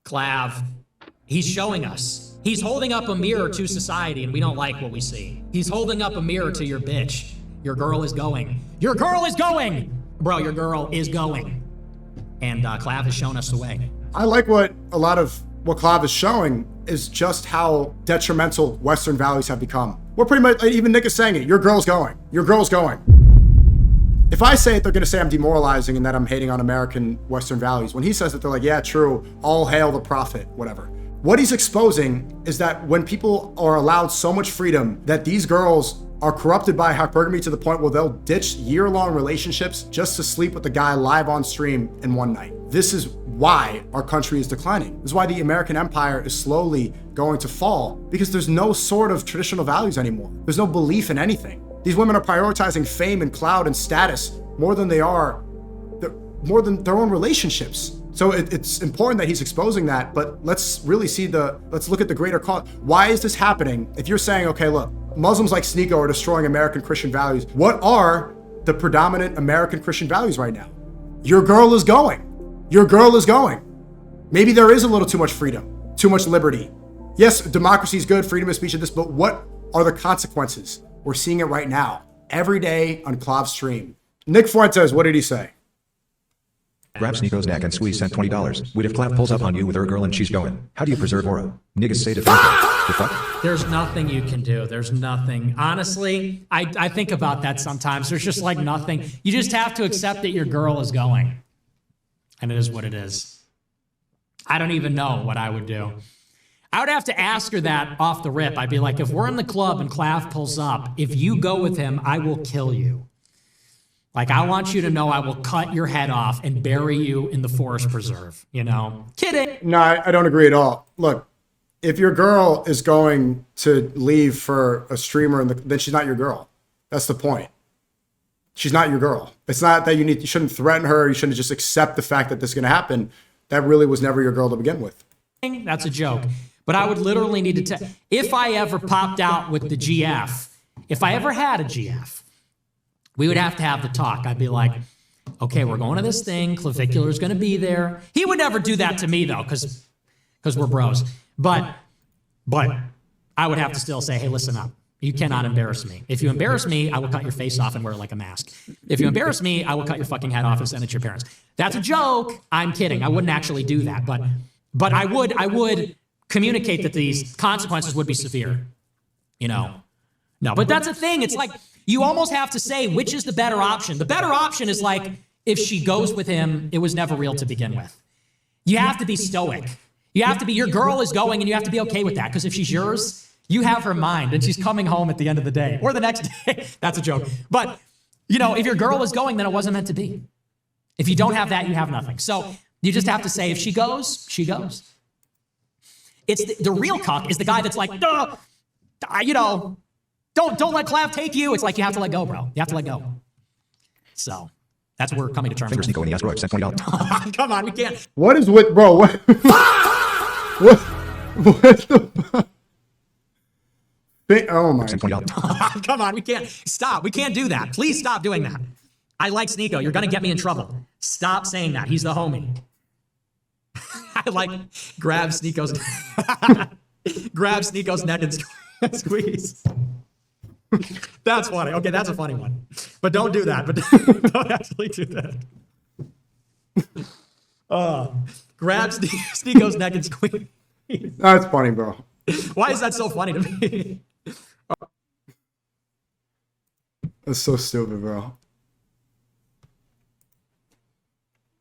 Clav, he's showing us. He's holding up a mirror to society, and we don't like what we see. He's holding up a mirror to your bitch. Your girl is going. Your girl is going! Bro, your girl is going. And Clav has shown us the way. I like what Clav is showing is just how detrimental Western values have become. We're pretty much, even Nick is saying it, your girl's going. Your girl's going. If I say it, they're gonna say I'm demoralizing and that I'm hating on American Western values. When he says it, they're like, yeah, true, all hail the prophet, whatever. What he's exposing is that when people are allowed so much freedom that these girls are corrupted by hypergamy to the point where they'll ditch year-long relationships just to sleep with the guy live on stream in one night. This is why our country is declining. This is why the American empire is slowly going to fall, because there's no sort of traditional values anymore. There's no belief in anything. These women are prioritizing fame and clout and status more than their own relationships. So it's important that he's exposing that, but let's really let's look at the greater cause. Why is this happening? If you're saying, okay, look, Muslims like SNEAKO are destroying American Christian values, what are the predominant American Christian values right now? Your girl is going. Your girl is going. Maybe there is a little too much freedom, too much liberty. Yes, democracy is good, freedom of speech and this, but what are the consequences? We're seeing it right now, every day on Clav's stream. Nick Fuentes, what did he say? Grab SNEAKO's neck and squeeze, sent $20. Wait, if Clav pulls up on you with her girl and she's going, how do you preserve aura? Niggas say to the fuck? There's nothing you can do. There's nothing. Honestly, I think about that sometimes. There's just like nothing. You just have to accept that your girl is going. And it is what it is. I don't even know what I would do. I would have to ask her that off the rip. I'd be like, if we're in the club and Clav pulls up, if you go with him, I will kill you. Like, I want you to know I will cut your head off and bury you in the forest preserve, you know? Kidding. No, I don't agree at all. Look, if your girl is going to leave for a streamer, then she's not your girl. That's the point. She's not your girl. It's not that you shouldn't threaten her. You shouldn't just accept the fact that this is going to happen. That really was never your girl to begin with. That's a joke. But I would literally need to if I ever popped out with the GF, if I ever had a GF, we would have to have the talk. I'd be like, okay, we're going to this thing. Clavicular is going to be there. He would never do that to me, though, because we're bros. But I would have to still say, hey, listen up. You cannot embarrass me. If you embarrass me, I will cut your face off and wear it like a mask. If you embarrass me, I will cut your fucking head off and send it to your parents. That's a joke. I'm kidding. I wouldn't actually do that. But I would communicate that these consequences would be severe. You know? No, but that's a thing. It's like, you almost have to say, which is the better option? The better option is like, if she goes with him, it was never real to begin with. You have to be stoic. You have to be, your girl is going and you have to be okay with that. Because if she's yours, you have her mind and she's coming home at the end of the day or the next day. That's a joke. But, you know, if your girl is going, then it wasn't meant to be. If you don't have that, you have nothing. So you just have to say, if she goes, she goes. It's the real cuck is the guy that's like, you know, don't let Clav take you. It's like, you have to let go, bro. You have to let go. So that's what we're coming to terms with. SNEAKO and he asked Roy, sent $20. Come on, we can't. What is with, bro? What the Oh my God. Come on, we can't. Stop. We can't do that. Please stop doing that. I like SNEAKO. You're going to get me in trouble. Stop saying that. He's the homie. I like grab SNEAKO's neck and squeeze. That's funny. Okay, that's a funny one. But don't do that. But don't actually do that. Grab SNEAKO's neck and squeeze. That's funny, bro. Why is that so funny to me? That's so stupid, bro.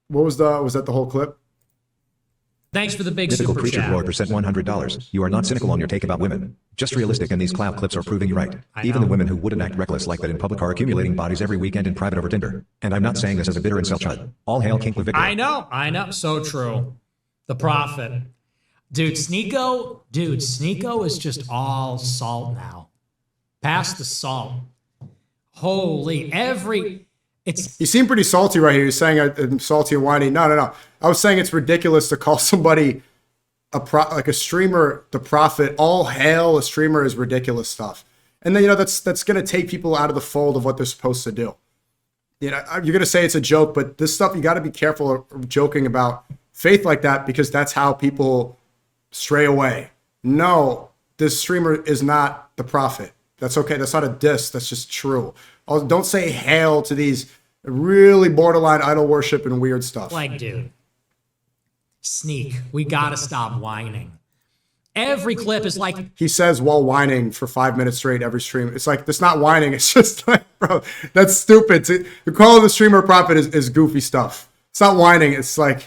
What was that the whole clip? Thanks for the big Mythical super creature chat. Roy percent $100. You are not cynical on your take about women. Just realistic, and these Clav clips are proving you right. Even the women who wouldn't act reckless like that in public are accumulating bodies every weekend in private over Tinder. And I'm not saying this as a bitter incel chud. All hail King Clavicular. I know. So true. The prophet. Dude, SNEAKO is just all salt now. Past the salt. Holy, You seem pretty salty right here. You're saying I'm salty and whiny. No. I was saying it's ridiculous to call somebody like a streamer the prophet. All hail a streamer is ridiculous stuff. And then, you know, that's going to take people out of the fold of what they're supposed to do. You know, you're going to say it's a joke, but this stuff, you got to be careful of joking about faith like that because that's how people stray away. No, this streamer is not the prophet. That's okay. That's not a diss. That's just true. Don't say hail to these really borderline idol worship and weird stuff. Like, dude, Sneak, we gotta stop whining. Every clip is like... He says while whining for 5 minutes straight every stream. It's like, that's not whining. It's just like, bro, that's stupid. To call the streamer a prophet is goofy stuff. It's not whining. It's like,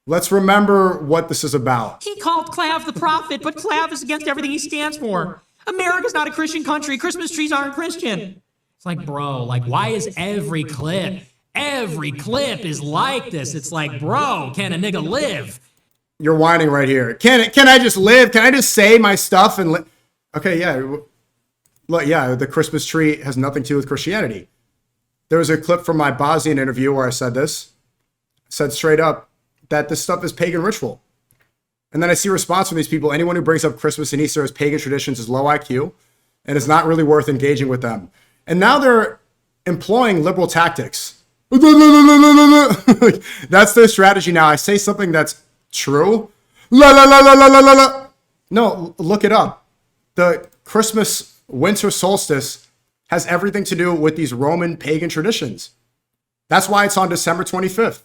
let's remember what this is about. He called Clav the prophet, but Clav is against everything he stands for. America's not a Christian country. Christmas trees aren't Christian. It's like, bro, like, why is every clip is like this? It's like, bro, can a nigga live? You're whining right here. Can I just live? Can I just say my stuff and live? Okay, yeah. Look, yeah, the Christmas tree has nothing to do with Christianity. There was a clip from my Bosnian interview where I said this. I said straight up that this stuff is pagan ritual. And then I see a response from these people. Anyone who brings up Christmas and Easter as pagan traditions is low IQ and it's not really worth engaging with them. And now they're employing liberal tactics. That's their strategy now. I say something that's true. No, look it up. The Christmas winter solstice has everything to do with these Roman pagan traditions. That's why it's on December 25th.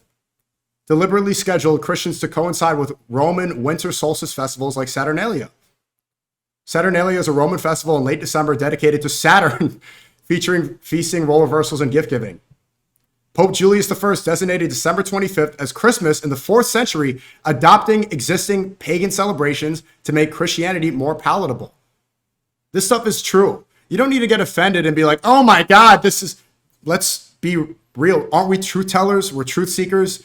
Deliberately scheduled Christians to coincide with Roman winter solstice festivals like Saturnalia. Saturnalia is a Roman festival in late December dedicated to Saturn, featuring feasting, role reversals, and gift giving. Pope Julius I designated December 25th as Christmas in the 4th century, adopting existing pagan celebrations to make Christianity more palatable. This stuff is true. You don't need to get offended and be like, oh my God, this is... Let's be real. Aren't we truth tellers? We're truth seekers.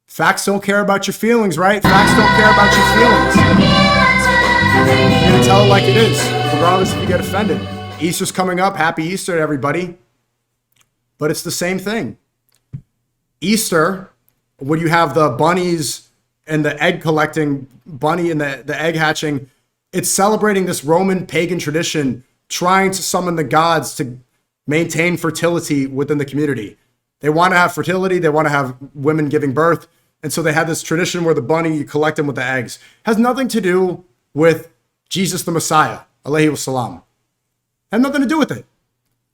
Facts don't care about your feelings, right? Facts don't care about your feelings. You're going to tell it like it is, regardless if you get offended. Easter's coming up. Happy Easter to everybody. But it's the same thing. Easter, when you have the bunnies and the egg collecting bunny and the egg hatching, it's celebrating this Roman pagan tradition, trying to summon the gods to maintain fertility within the community. They want to have fertility. They want to have women giving birth. And so they have this tradition where the bunny, you collect them with the eggs. Has nothing to do with Jesus the Messiah, alayhi wasalam. Had nothing to do with it.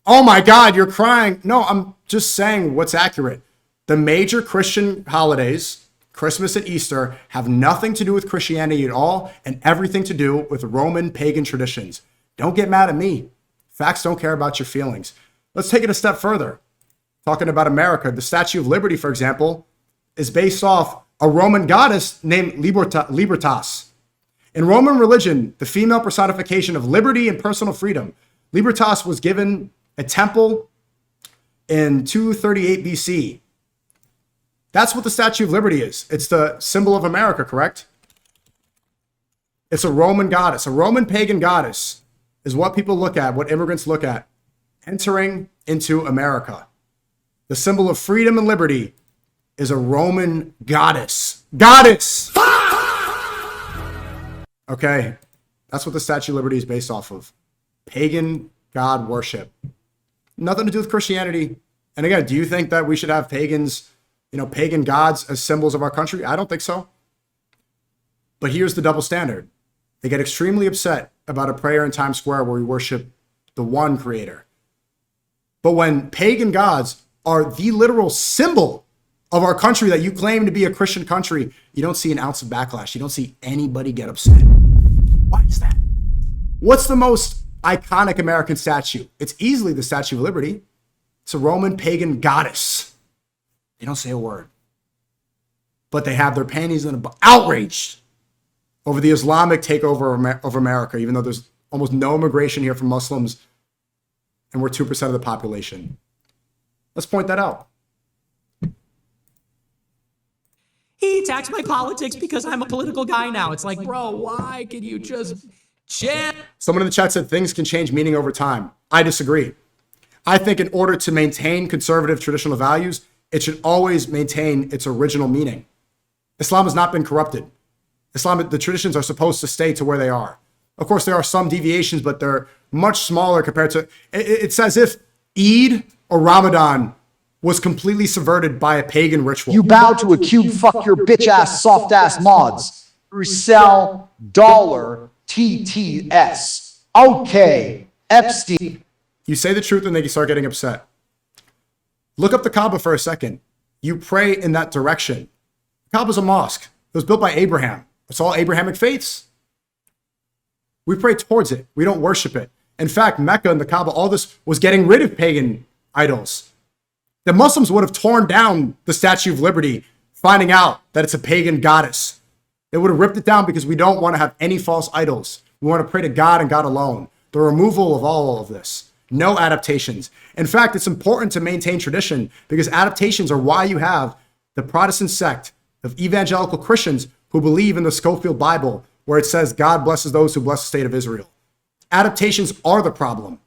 Oh my God, you're crying. No, I'm just saying what's accurate. The major Christian holidays, Christmas and Easter, have nothing to do with Christianity at all and everything to do with Roman pagan traditions. Don't get mad at me. Facts don't care about your feelings. Let's take it a step further. Talking about America, the Statue of Liberty, for example, is based off a Roman goddess named Libertas. In Roman religion, the female personification of liberty and personal freedom, Libertas was given a temple in 238 BC. That's what the Statue of Liberty is. It's the symbol of America, correct? It's a Roman goddess. A Roman pagan goddess is what people look at, what immigrants look at, entering into America. The symbol of freedom and liberty is a Roman goddess. Goddess! Okay, that's what the Statue of Liberty is based off of. Pagan god worship. Nothing to do with Christianity. And again, do you think that we should have pagans, pagan gods as symbols of our country? I don't think so. But here's the double standard. They get extremely upset about a prayer in Times Square where we worship the one creator. But when pagan gods are the literal symbol of our country that you claim to be a Christian country, you don't see an ounce of backlash. You don't see anybody get upset. Why is that? What's the most iconic American statue? It's easily the Statue of Liberty. It's a Roman pagan goddess. They don't say a word. But they have their panties in a outraged over the Islamic takeover of America, even though there's almost no immigration here from Muslims and we're 2% of the population. Let's point that out. He attacks my politics because I'm a political guy now. It's like, bro, why can you just chill? Someone in the chat said things can change meaning over time. I disagree. I think in order to maintain conservative traditional values, it should always maintain its original meaning. Islam has not been corrupted. The traditions are supposed to stay to where they are. Of course, there are some deviations, but they're much smaller compared to... It's as if Eid or Ramadan was completely subverted by a pagan ritual. You bow to a cube, fuck your bitch ass, soft ass mods. Resell dollar TTS. Okay, Epstein. You say the truth and then you start getting upset. Look up the Kaaba for a second. You pray in that direction. The Kaaba's a mosque. It was built by Abraham. It's all Abrahamic faiths. We pray towards it. We don't worship it. In fact, Mecca and the Kaaba, all this was getting rid of pagan idols. The Muslims would have torn down the Statue of Liberty, finding out that it's a pagan goddess. They would have ripped it down because we don't want to have any false idols. We want to pray to God and God alone. The removal of all of this. No adaptations. In fact, it's important to maintain tradition because adaptations are why you have the Protestant sect of evangelical Christians who believe in the Scofield Bible, where it says God blesses those who bless the state of Israel. Adaptations are the problem.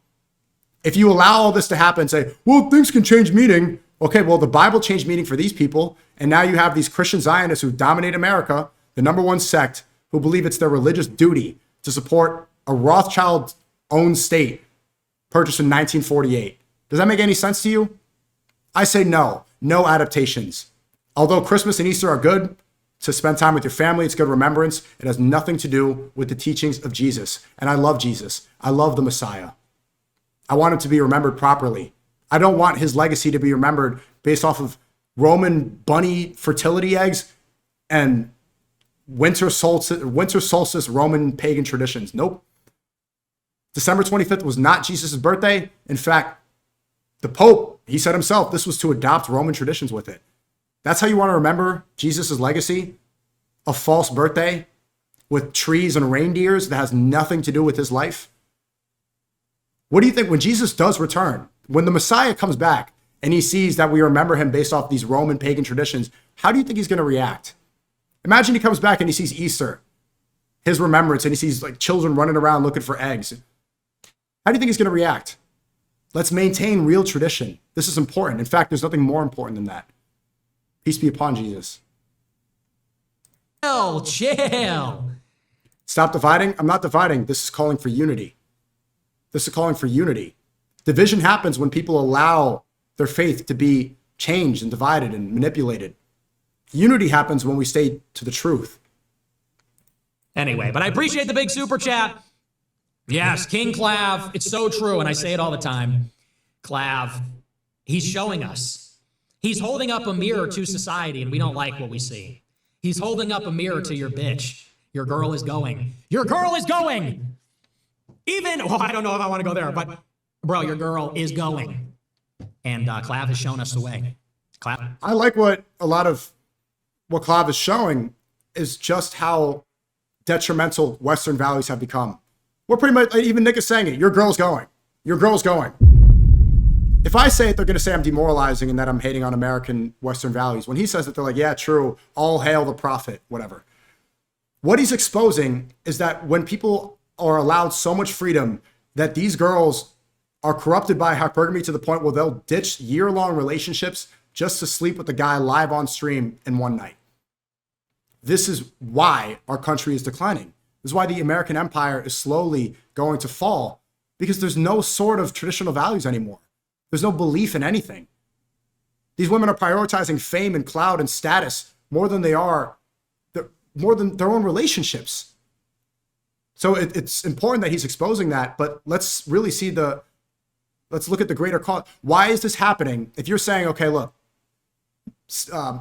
If you allow all this to happen and say, well, things can change meaning. Okay, well, the Bible changed meaning for these people. And now you have these Christian Zionists who dominate America, the number one sect, who believe it's their religious duty to support a Rothschild-owned state purchased in 1948. Does that make any sense to you? I say no. No adaptations. Although Christmas and Easter are good to spend time with your family, it's good remembrance. It has nothing to do with the teachings of Jesus. And I love Jesus. I love the Messiah. I want him to be remembered properly. I don't want his legacy to be remembered based off of Roman bunny fertility eggs and winter solstice Roman pagan traditions. Nope. December 25th was not Jesus' birthday. In fact, the Pope, he said himself, this was to adopt Roman traditions with it. That's how you want to remember Jesus' legacy? A false birthday with trees and reindeers that has nothing to do with his life? What do you think when Jesus does return, when the Messiah comes back and he sees that we remember him based off these Roman pagan traditions, how do you think he's going to react? Imagine he comes back and he sees Easter, his remembrance, and he sees like children running around looking for eggs. How do you think he's going to react? Let's maintain real tradition. This is important. In fact, there's nothing more important than that. Peace be upon Jesus. Chill. Stop dividing. I'm not dividing. This is calling for unity. This is calling for unity. Division happens when people allow their faith to be changed and divided and manipulated. Unity happens when we stay to the truth. Anyway, but I appreciate the big super chat. Yes, King Clav. It's so true, and I say it all the time. Clav, he's showing us. He's holding up a mirror to society, and we don't like what we see. He's holding up a mirror to your bitch. Your girl is going. Your girl is going! Even, I don't know if I want to go there, but bro, your girl is going. And Clav has shown us the way. Clav. I like what Clav is showing is just how detrimental Western values have become. We're pretty much, even Nick is saying it, your girl's going. Your girl's going. If I say it, they're going to say I'm demoralizing and that I'm hating on American Western values. When he says it, they're like, yeah, true, all hail the prophet, whatever. What he's exposing is that when people are allowed so much freedom that these girls are corrupted by hypergamy to the point where they'll ditch year-long relationships just to sleep with the guy live on stream in one night. This is why our country is declining. This is why the American empire is slowly going to fall, because there's no sort of traditional values anymore. There's no belief in anything. These women are prioritizing fame and clout and status more than their own relationships. So it's important that he's exposing that, but let's really let's look at the greater cause. Why is this happening? If you're saying, okay, look,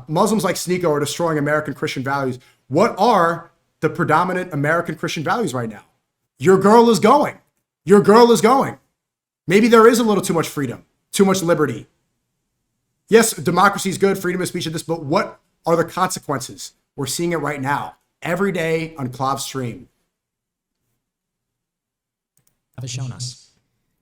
Muslims like SNEAKO are destroying American Christian values. What are the predominant American Christian values right now? Your girl is going. Your girl is going. Maybe there is a little too much freedom, too much liberty. Yes, democracy is good, freedom of speech and this, but what are the consequences? We're seeing it right now, every day on Clav's stream. Has shown us.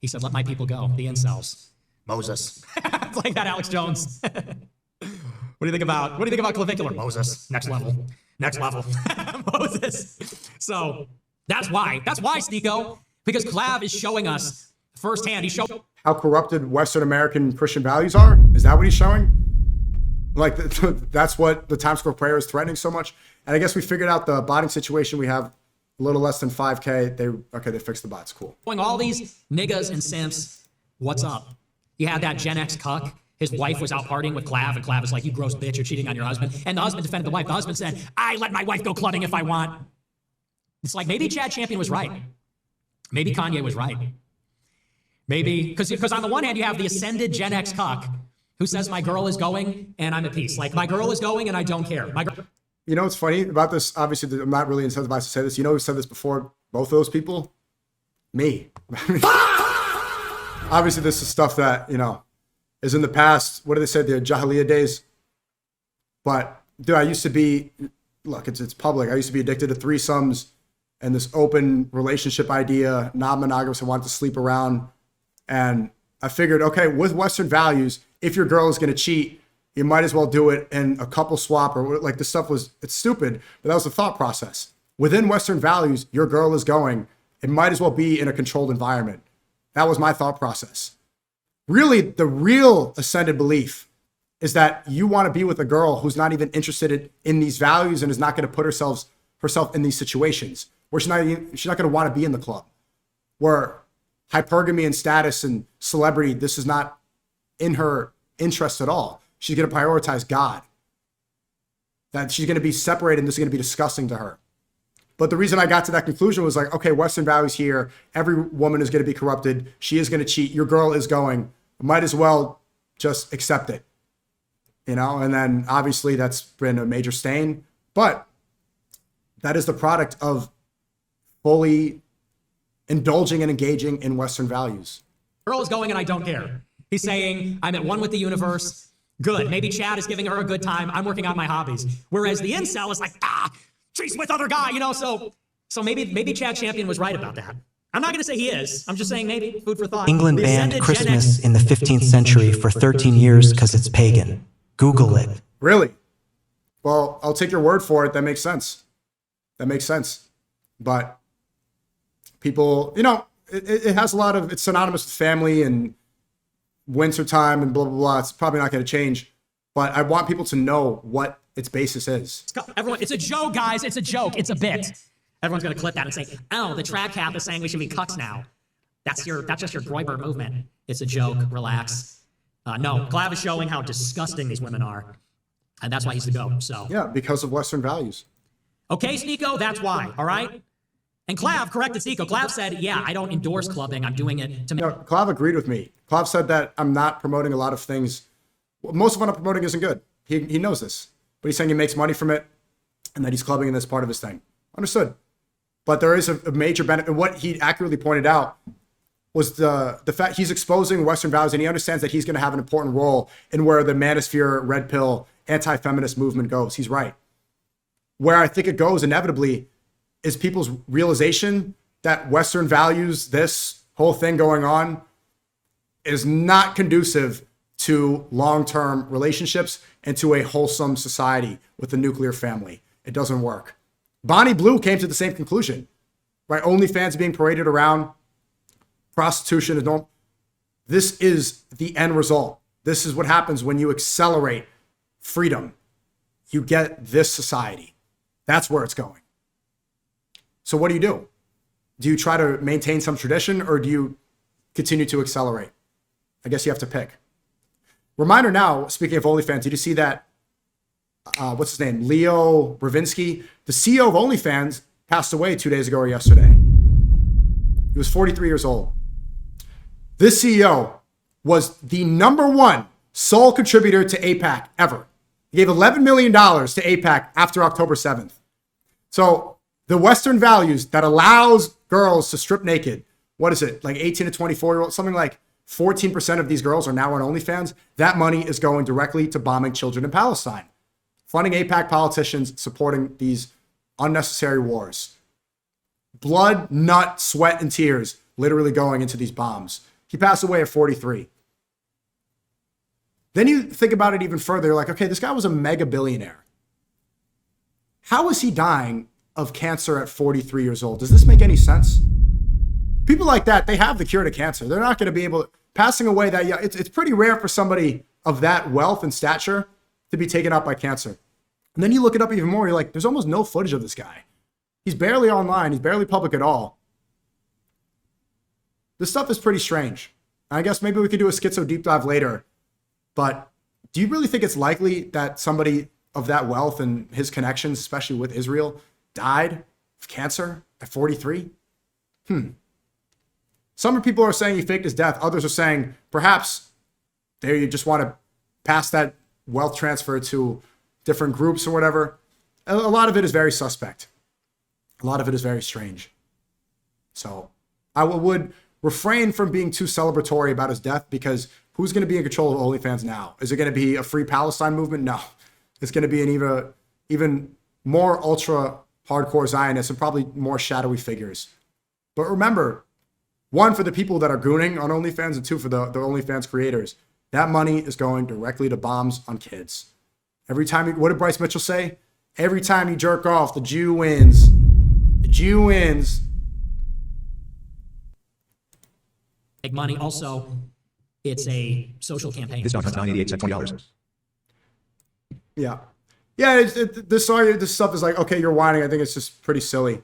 He said, let my people go, the incels. Moses. It's like that, Alex Jones. What do you think about Clavicular? Moses. Next level. Moses. So that's why SNEAKO, because Clav is showing us firsthand. He's showing how corrupted Western American Christian values are. Is that what he's showing? Like that's what the Times Square prayer is threatening so much. And I guess we figured out the botting situation. We have a little less than 5K. They fixed the bots. Cool. All these niggas and simps, what's up? You had that Gen X cuck his wife was out partying with Clav, and Clav was like, you gross bitch, you're cheating on your husband. And the husband defended the wife. The husband said, I let my wife go clubbing if I want. It's like, maybe Chad Champion was right. Maybe Kanye was right. Maybe, because on the one hand, you have the ascended Gen X cuck who says, my girl is going and I'm at peace. Like, my girl is going and I don't care. You know what's funny about this? Obviously, I'm not really incentivized to say this. You know who said this before both of those people? Me. Obviously, this is stuff that, you know, is in the past. What do they say? The Jahiliyyah days. But, dude, I used to be, look, it's public. I used to be addicted to threesomes and this open relationship idea, non-monogamous. I wanted to sleep around. And I figured, okay, with Western values, if your girl is going to cheat, you might as well do it in a couple swap, or like this stuff was, it's stupid, but that was the thought process. Within Western values, your girl is going, it might as well be in a controlled environment. That was my thought process. Really, the real ascended belief is that you want to be with a girl who's not even interested in these values and is not going to put herself in these situations where she's not going to want to be in the club, where hypergamy and status and celebrity, this is not in her interest at all. She's going to prioritize God. That she's going to be separated and this is going to be disgusting to her. But the reason I got to that conclusion was like, okay, Western values here, every woman is going to be corrupted. She is going to cheat. Your girl is going. Might as well just accept it. You know, and then obviously that's been a major stain. But that is the product of fully indulging and engaging in Western values. Girl is going and I don't care. He's saying, I'm at one with the universe. Good. Maybe Chad is giving her a good time. I'm working on my hobbies. Whereas the incel is like, she's with other guy, you know? So maybe Chad Champion was right about that. I'm not going to say he is. I'm just saying maybe food for thought. England banned Christmas in the 15th century for 13 years because it's pagan. Google it. Really? Well, I'll take your word for it. That makes sense. That makes sense. But people, you know, it has a lot of, it's synonymous with family and wintertime and blah, blah, blah. It's probably not going to change. But I want people to know what its basis is. Everyone, it's a joke, guys. It's a joke. It's a bit. Everyone's going to clip that and say, oh, the trad cap is saying we should be cucks now. That's just your Groyber movement. It's a joke. Relax. No, Clav is showing how disgusting these women are. And that's why he's the GOAT. So yeah, because of Western values. Okay, SNEAKO, that's why. All right? And Clav corrected SNEAKO. Clav said, yeah, I don't endorse clubbing. I'm doing it to make... Clav agreed with me. Clav said that I'm not promoting a lot of things. Most of what I'm promoting isn't good. He knows this. But he's saying he makes money from it and that he's clubbing in this part of his thing. Understood. But there is a major benefit. And what he accurately pointed out was the fact he's exposing Western values, and he understands that he's going to have an important role in where the manosphere, red pill, anti-feminist movement goes. He's right. Where I think it goes inevitably is people's realization that Western values, this whole thing going on, is not conducive to long-term relationships and to a wholesome society with the nuclear family. It doesn't work. Bonnie Blue came to the same conclusion, right? OnlyFans being paraded around, prostitution is normal. This is the end result. This is what happens when you accelerate freedom. You get this society. That's where it's going. So what do? Do you try to maintain some tradition or do you continue to accelerate? I guess you have to pick. Reminder now, speaking of OnlyFans, did you see that, what's his name? Leo Bravinsky, the CEO of OnlyFans, passed away 2 days ago or yesterday. He was 43 years old. This CEO was the #1 sole contributor to AIPAC ever. He gave $11 million to AIPAC after October 7th. So the Western values that allows girls to strip naked, what is it, like 18 to 24-year-olds, something like 14% of these girls are now on OnlyFans. That money is going directly to bombing children in Palestine, funding AIPAC politicians, supporting these unnecessary wars. Blood, nut, sweat, and tears literally going into these bombs. He passed away at 43. Then you think about it even further. You're like, okay, this guy was a mega billionaire. How is he dying of cancer at 43 years old? Does this make any sense? People like that, they have the cure to cancer. They're not going to be able to, passing away that young. It's pretty rare for somebody of that wealth and stature to be taken out by cancer. And then you look it up even more. You're like, there's almost no footage of this guy. He's barely online. He's barely public at all. This stuff is pretty strange. I guess maybe we could do a schizo deep dive later But do you really think it's likely that somebody of that wealth and his connections, especially with Israel, died of cancer at 43? Some people are saying he faked his death. Others are saying perhaps they just want to pass that wealth transfer to different groups or whatever. A lot of it is very suspect. A lot of it is very strange. So I would refrain from being too celebratory about his death, because who's going to be in control of OnlyFans now? Is it going to be a Free Palestine movement? No. It's going to be an even more ultra hardcore Zionists and probably more shadowy figures. But remember, one, for the people that are gooning on OnlyFans, and two, for the OnlyFans creators, that money is going directly to bombs on kids. Every time, what did Bryce Mitchell say? Every time you jerk off, the Jew wins. The Jew wins. Make money. Also, it's a social campaign. This dog has 988 cents, $20. Yeah. Yeah, this stuff is like, okay, you're whining. I think it's just pretty silly.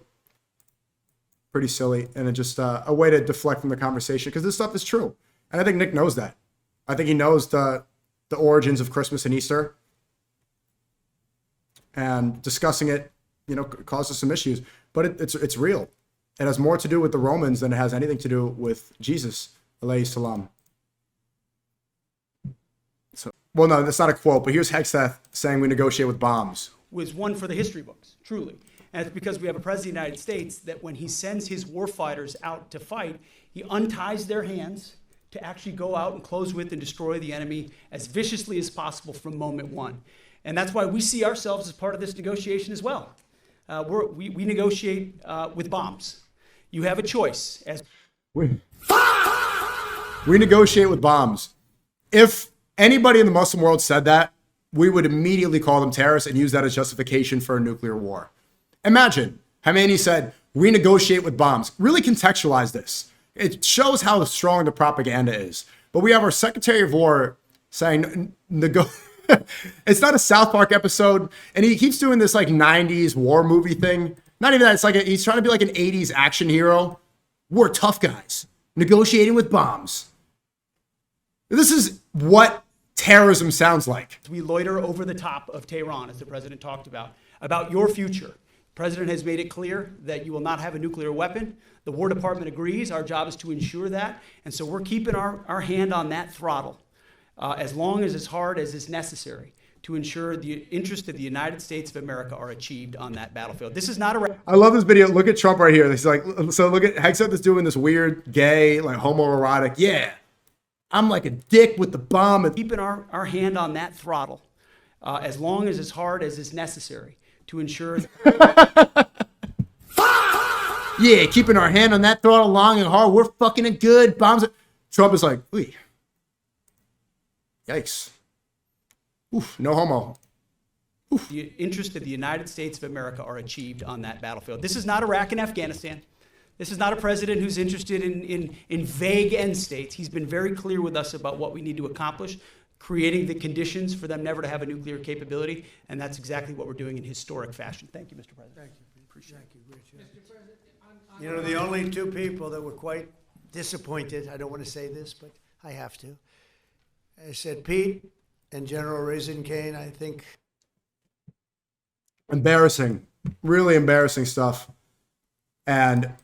Pretty silly. And it's just a way to deflect from the conversation, because this stuff is true. And I think Nick knows that. I think he knows the origins of Christmas and Easter. And discussing it, causes some issues. But it's real. It has more to do with the Romans than it has anything to do with Jesus, alayhi salam. So, well, no, that's not a quote, but here's Hegseth saying we negotiate with bombs. Was one for the history books, truly. And it's because we have a president of the United States that when he sends his warfighters out to fight, he unties their hands to actually go out and close with and destroy the enemy as viciously as possible from moment one. And that's why we see ourselves as part of this negotiation as well. We negotiate with bombs. You have a choice. We negotiate with bombs. If anybody in the Muslim world said that, we would immediately call them terrorists and use that as justification for a nuclear war. Imagine Khamenei said, we negotiate with bombs. Really contextualize this. It shows how strong the propaganda is. But we have our Secretary of War saying, it's not a South Park episode, and he keeps doing this like 90s war movie thing. Not even that, it's like he's trying to be like an 80s action hero. We're tough guys, negotiating with bombs. This is what terrorism sounds like. We loiter over the top of Tehran, as the president talked about your future. The president has made it clear that you will not have a nuclear weapon. The War Department agrees. Our job is to ensure that. And so we're keeping our hand on that throttle as long as hard as is necessary to ensure the interests of the United States of America are achieved on that battlefield. This is not a... I love this video. Look at Trump right here. He's like, so look at Hegseth is doing this weird, gay, like homoerotic. Yeah, I'm like a dick with the bomb. Keeping our hand on that throttle as long as hard as is necessary to ensure... Yeah, keeping our hand on that throttle long and hard. We're fucking it good. Bombs. Trump is like, ooh. Yikes. Oof, no homo. Oof. The interests of the United States of America are achieved on that battlefield. This is not Iraq and Afghanistan. This is not a president who's interested in vague end states. He's been very clear with us about what we need to accomplish, creating the conditions for them never to have a nuclear capability, and that's exactly what we're doing in historic fashion. Thank you, Mr. President. Thank you. Appreciate it. Mr. President, you know, the only two people that were quite disappointed, I don't want to say this, but I have to. I said Pete and General Raisin Kane, I think. Embarrassing. Really embarrassing stuff. And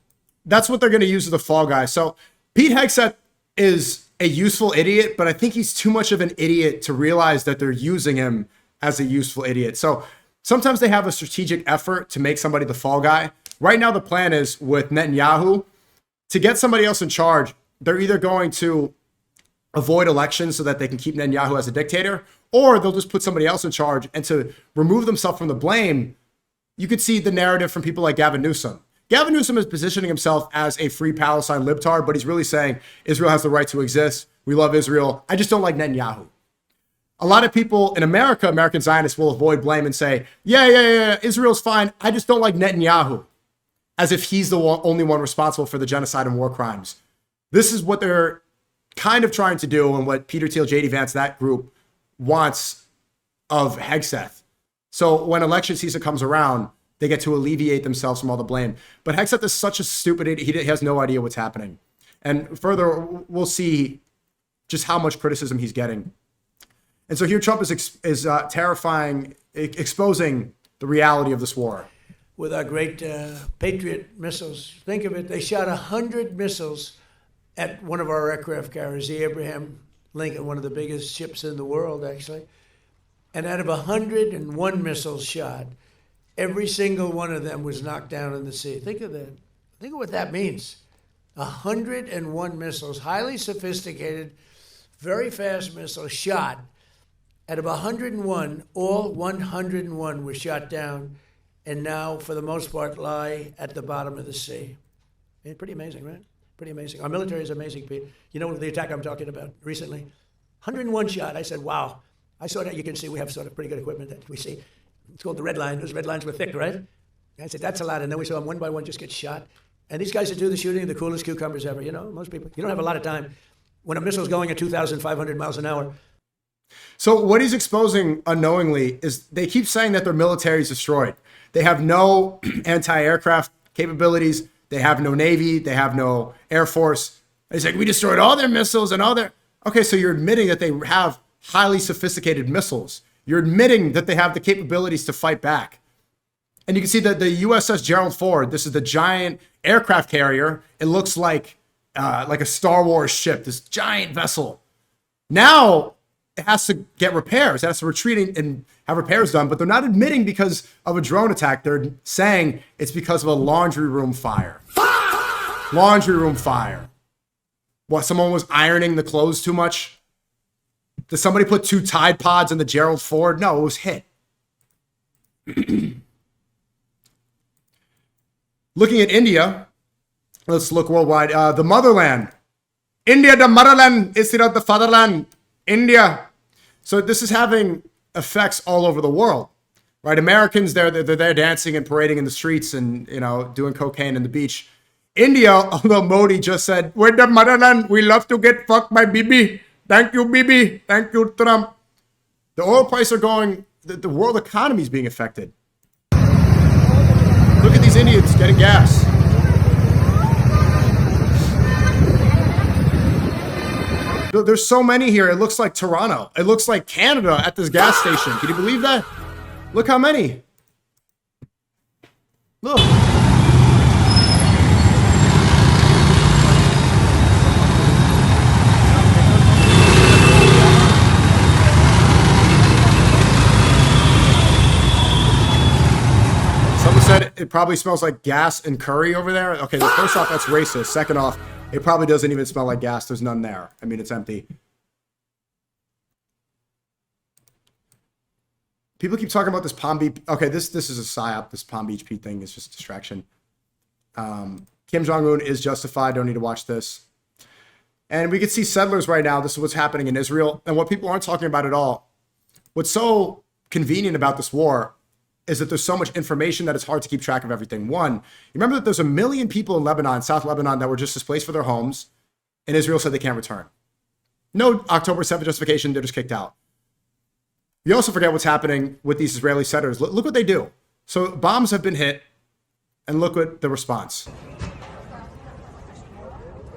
that's what they're going to use as the fall guy. So Pete Hegseth is a useful idiot, but I think he's too much of an idiot to realize that they're using him as a useful idiot. So sometimes they have a strategic effort to make somebody the fall guy. Right now, the plan is with Netanyahu to get somebody else in charge. They're either going to avoid elections so that they can keep Netanyahu as a dictator, or they'll just put somebody else in charge. And to remove themselves from the blame, you could see the narrative from people like Gavin Newsome. Gavin Newsome is positioning himself as a free Palestine libtard, but he's really saying Israel has the right to exist. We love Israel. I just don't like Netanyahu. A lot of people in America, American Zionists, will avoid blame and say, yeah, Israel's fine. I just don't like Netanyahu, as if he's the only one responsible for the genocide and war crimes. This is what they're kind of trying to do, and what Peter Thiel, J.D. Vance, that group wants of Hegseth. So when election season comes around, they get to alleviate themselves from all the blame. But Hegseth is such a stupid idiot. He has no idea what's happening. And further, we'll see just how much criticism he's getting. And so here Trump is terrifying, exposing the reality of this war. With our great Patriot missiles. Think of it, they shot 100 missiles at one of our aircraft carriers, the Abraham Lincoln, one of the biggest ships in the world, actually. And out of 101 missiles shot, every single one of them was knocked down in the sea. Think of that. Think of what that means. 101 missiles, highly sophisticated, very fast missiles shot. Out of 101, all 101 were shot down, and now, for the most part, lie at the bottom of the sea. Pretty amazing, right? Pretty amazing. Our military is amazing, Pete. You know the attack I'm talking about recently? 101 shot. I said, wow. I saw that. You can see we have sort of pretty good equipment that we see. It's called the red line. Those red lines were thick, right? I said, that's a lot. And then we saw them one by one just get shot. And these guys that do the shooting are the coolest cucumbers ever. You know, most people, you don't have a lot of time. When a missile's going at 2,500 miles an hour. So what he's exposing unknowingly is they keep saying that their military is destroyed. They have no anti-aircraft capabilities. They have no Navy. They have no Air Force. He's like, we destroyed all their missiles and all their... Okay, so you're admitting that they have highly sophisticated missiles. You're admitting that they have the capabilities to fight back. And you can see that the USS Gerald Ford, this is the giant aircraft carrier. It looks like a Star Wars ship, this giant vessel. Now it has to get repairs. It has to retreat and have repairs done, but they're not admitting because of a drone attack. They're saying it's because of a laundry room fire. Laundry room fire. What, someone was ironing the clothes too much? Did somebody put 2 Tide Pods in the Gerald Ford? No, it was hit. Looking at India, let's look worldwide. The motherland. India, the motherland. Israel, the fatherland. India. So this is having effects all over the world, right? Americans, they're there dancing and parading in the streets and, you know, doing cocaine in the beach. India, although Modi just said, we're the motherland. We love to get fucked by Bibi. Thank you, Bibi. Thank you, Trump. The oil prices are going, the world economy is being affected. Look at these Indians getting gas. There's so many here. It looks like Toronto. It looks like Canada at this gas station. Can you believe that? Look how many. Look. Someone said it probably smells like gas and curry over there. Okay, first off, that's racist. Second off, it probably doesn't even smell like gas. There's none there. I mean, it's empty. People keep talking about this Palm Beach. Okay, this is a psyop. This Palm Beach Pete thing is just a distraction. Kim Jong-un is justified. Don't need to watch this. And we can see settlers right now. This is what's happening in Israel. And what people aren't talking about at all. What's so convenient about this war is that there's so much information that it's hard to keep track of everything. One, you remember that there's 1 million people in Lebanon, South Lebanon, that were just displaced for their homes, and Israel said they can't return. No October 7th justification, they're just kicked out. You also forget what's happening with these Israeli settlers. Look what they do. So bombs have been hit, and look what the response.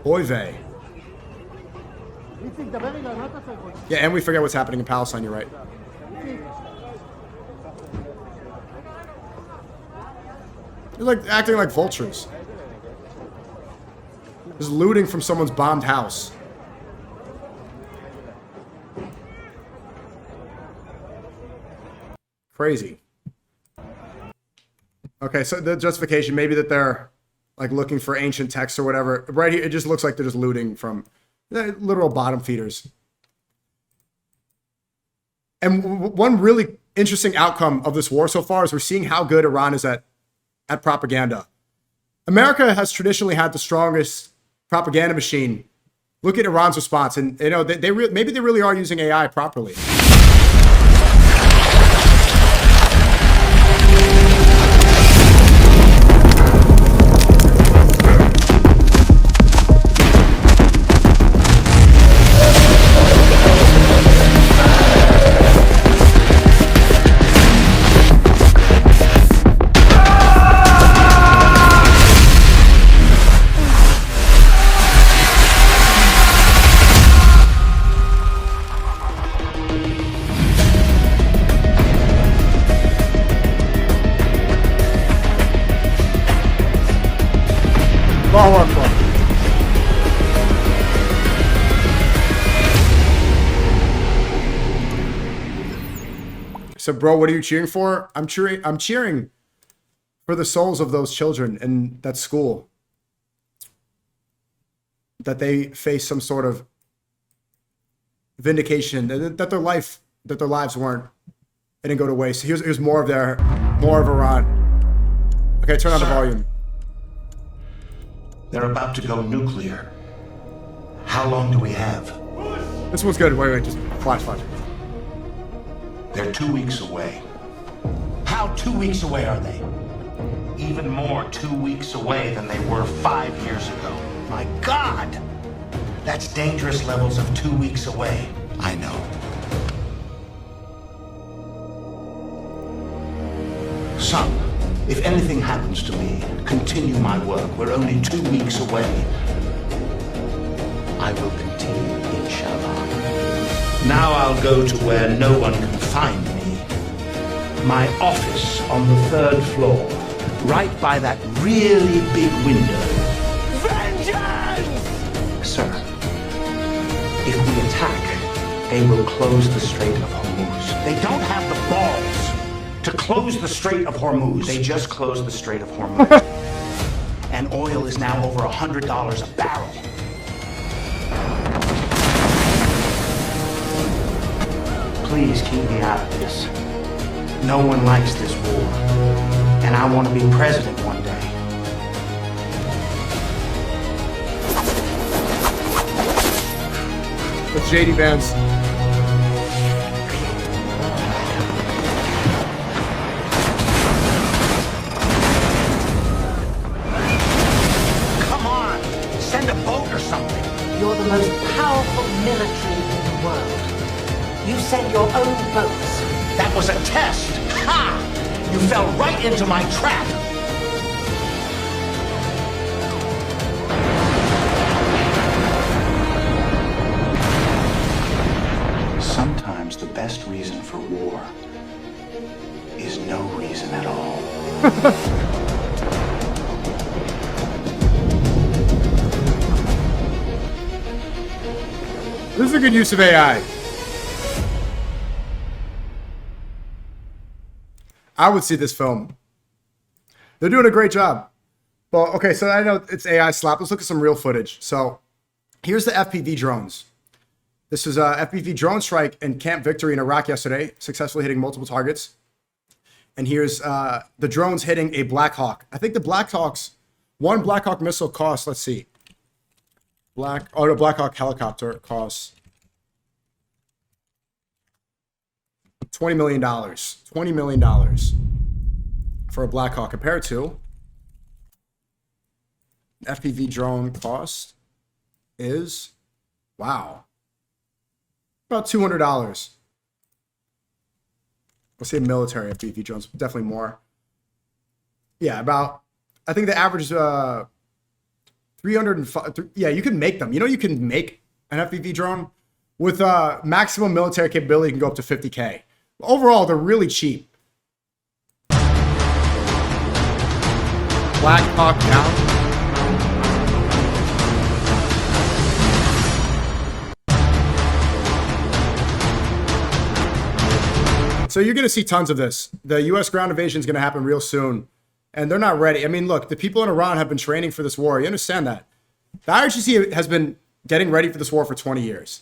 Oy vey. Yeah, and we forget what's happening in Palestine, you're right. They're like acting like vultures. Just looting from someone's bombed house. Crazy. Okay, so the justification, maybe that they're like looking for ancient texts or whatever. Right here, it just looks like they're just looting from literal bottom feeders. And one really interesting outcome of this war so far is we're seeing how good Iran is at propaganda. America has traditionally had the strongest propaganda machine. Look at Iran's response, and you know maybe they really are using AI properly. Allahu Akbar. So, bro, what are you cheering for? I'm cheering for the souls of those children in that school. That they face some sort of vindication, that their lives didn't go to waste. Here's more of Iran. Okay, turn on the volume. They're about to go nuclear. How long do we have? This one's good. Wait, just flash. They're 2 weeks away. How 2 weeks away are they? Even more 2 weeks away than they were 5 years ago. My God! That's dangerous levels of 2 weeks away. I know. Son, if anything happens to me, continue my work. We're only 2 weeks away. I will continue, inshallah. Now I'll go to where no one can find me. My office on the 3rd floor, right by that really big window. Vengeance! Sir, if we attack, they will close the Strait of Hormuz. They don't have the balls to close the Strait of Hormuz. They just closed the Strait of Hormuz. And oil is now over $100 a barrel. Please keep me out of this. No one likes this war. And I want to be president one day. With JD Vance. Come on, send a boat or something. You're the most powerful military in the world. You send your own boats. That was a test. Ha! You fell right into my trap. Sometimes the best reason for war is no reason at all. This is a good use of AI. I would see this film. They're doing a great job. Well, okay, so I know it's AI slap. Let's look at some real footage. So here's the FPV drones. This is a FPV drone strike in Camp Victory in Iraq yesterday, successfully hitting multiple targets. And here's the drones hitting a Black Hawk. I think the Black Hawks, one Black Hawk missile costs, let's see. Black Hawk helicopter costs $20 million. $20 million for a Black Hawk compared to FPV drone cost is, wow, about $200. Let's say military FPV drones, definitely more. Yeah, about, I think the average is 305. Yeah, you can make them. You know, you can make an FPV drone with maximum military capability. You can go up to 50K. Overall, they're really cheap. Black Hawk down. So you're going to see tons of this. The U.S. ground invasion is going to happen real soon, and they're not ready. I mean, look, the people in Iran have been training for this war. You understand that? The IRGC has been getting ready for this war for 20 years.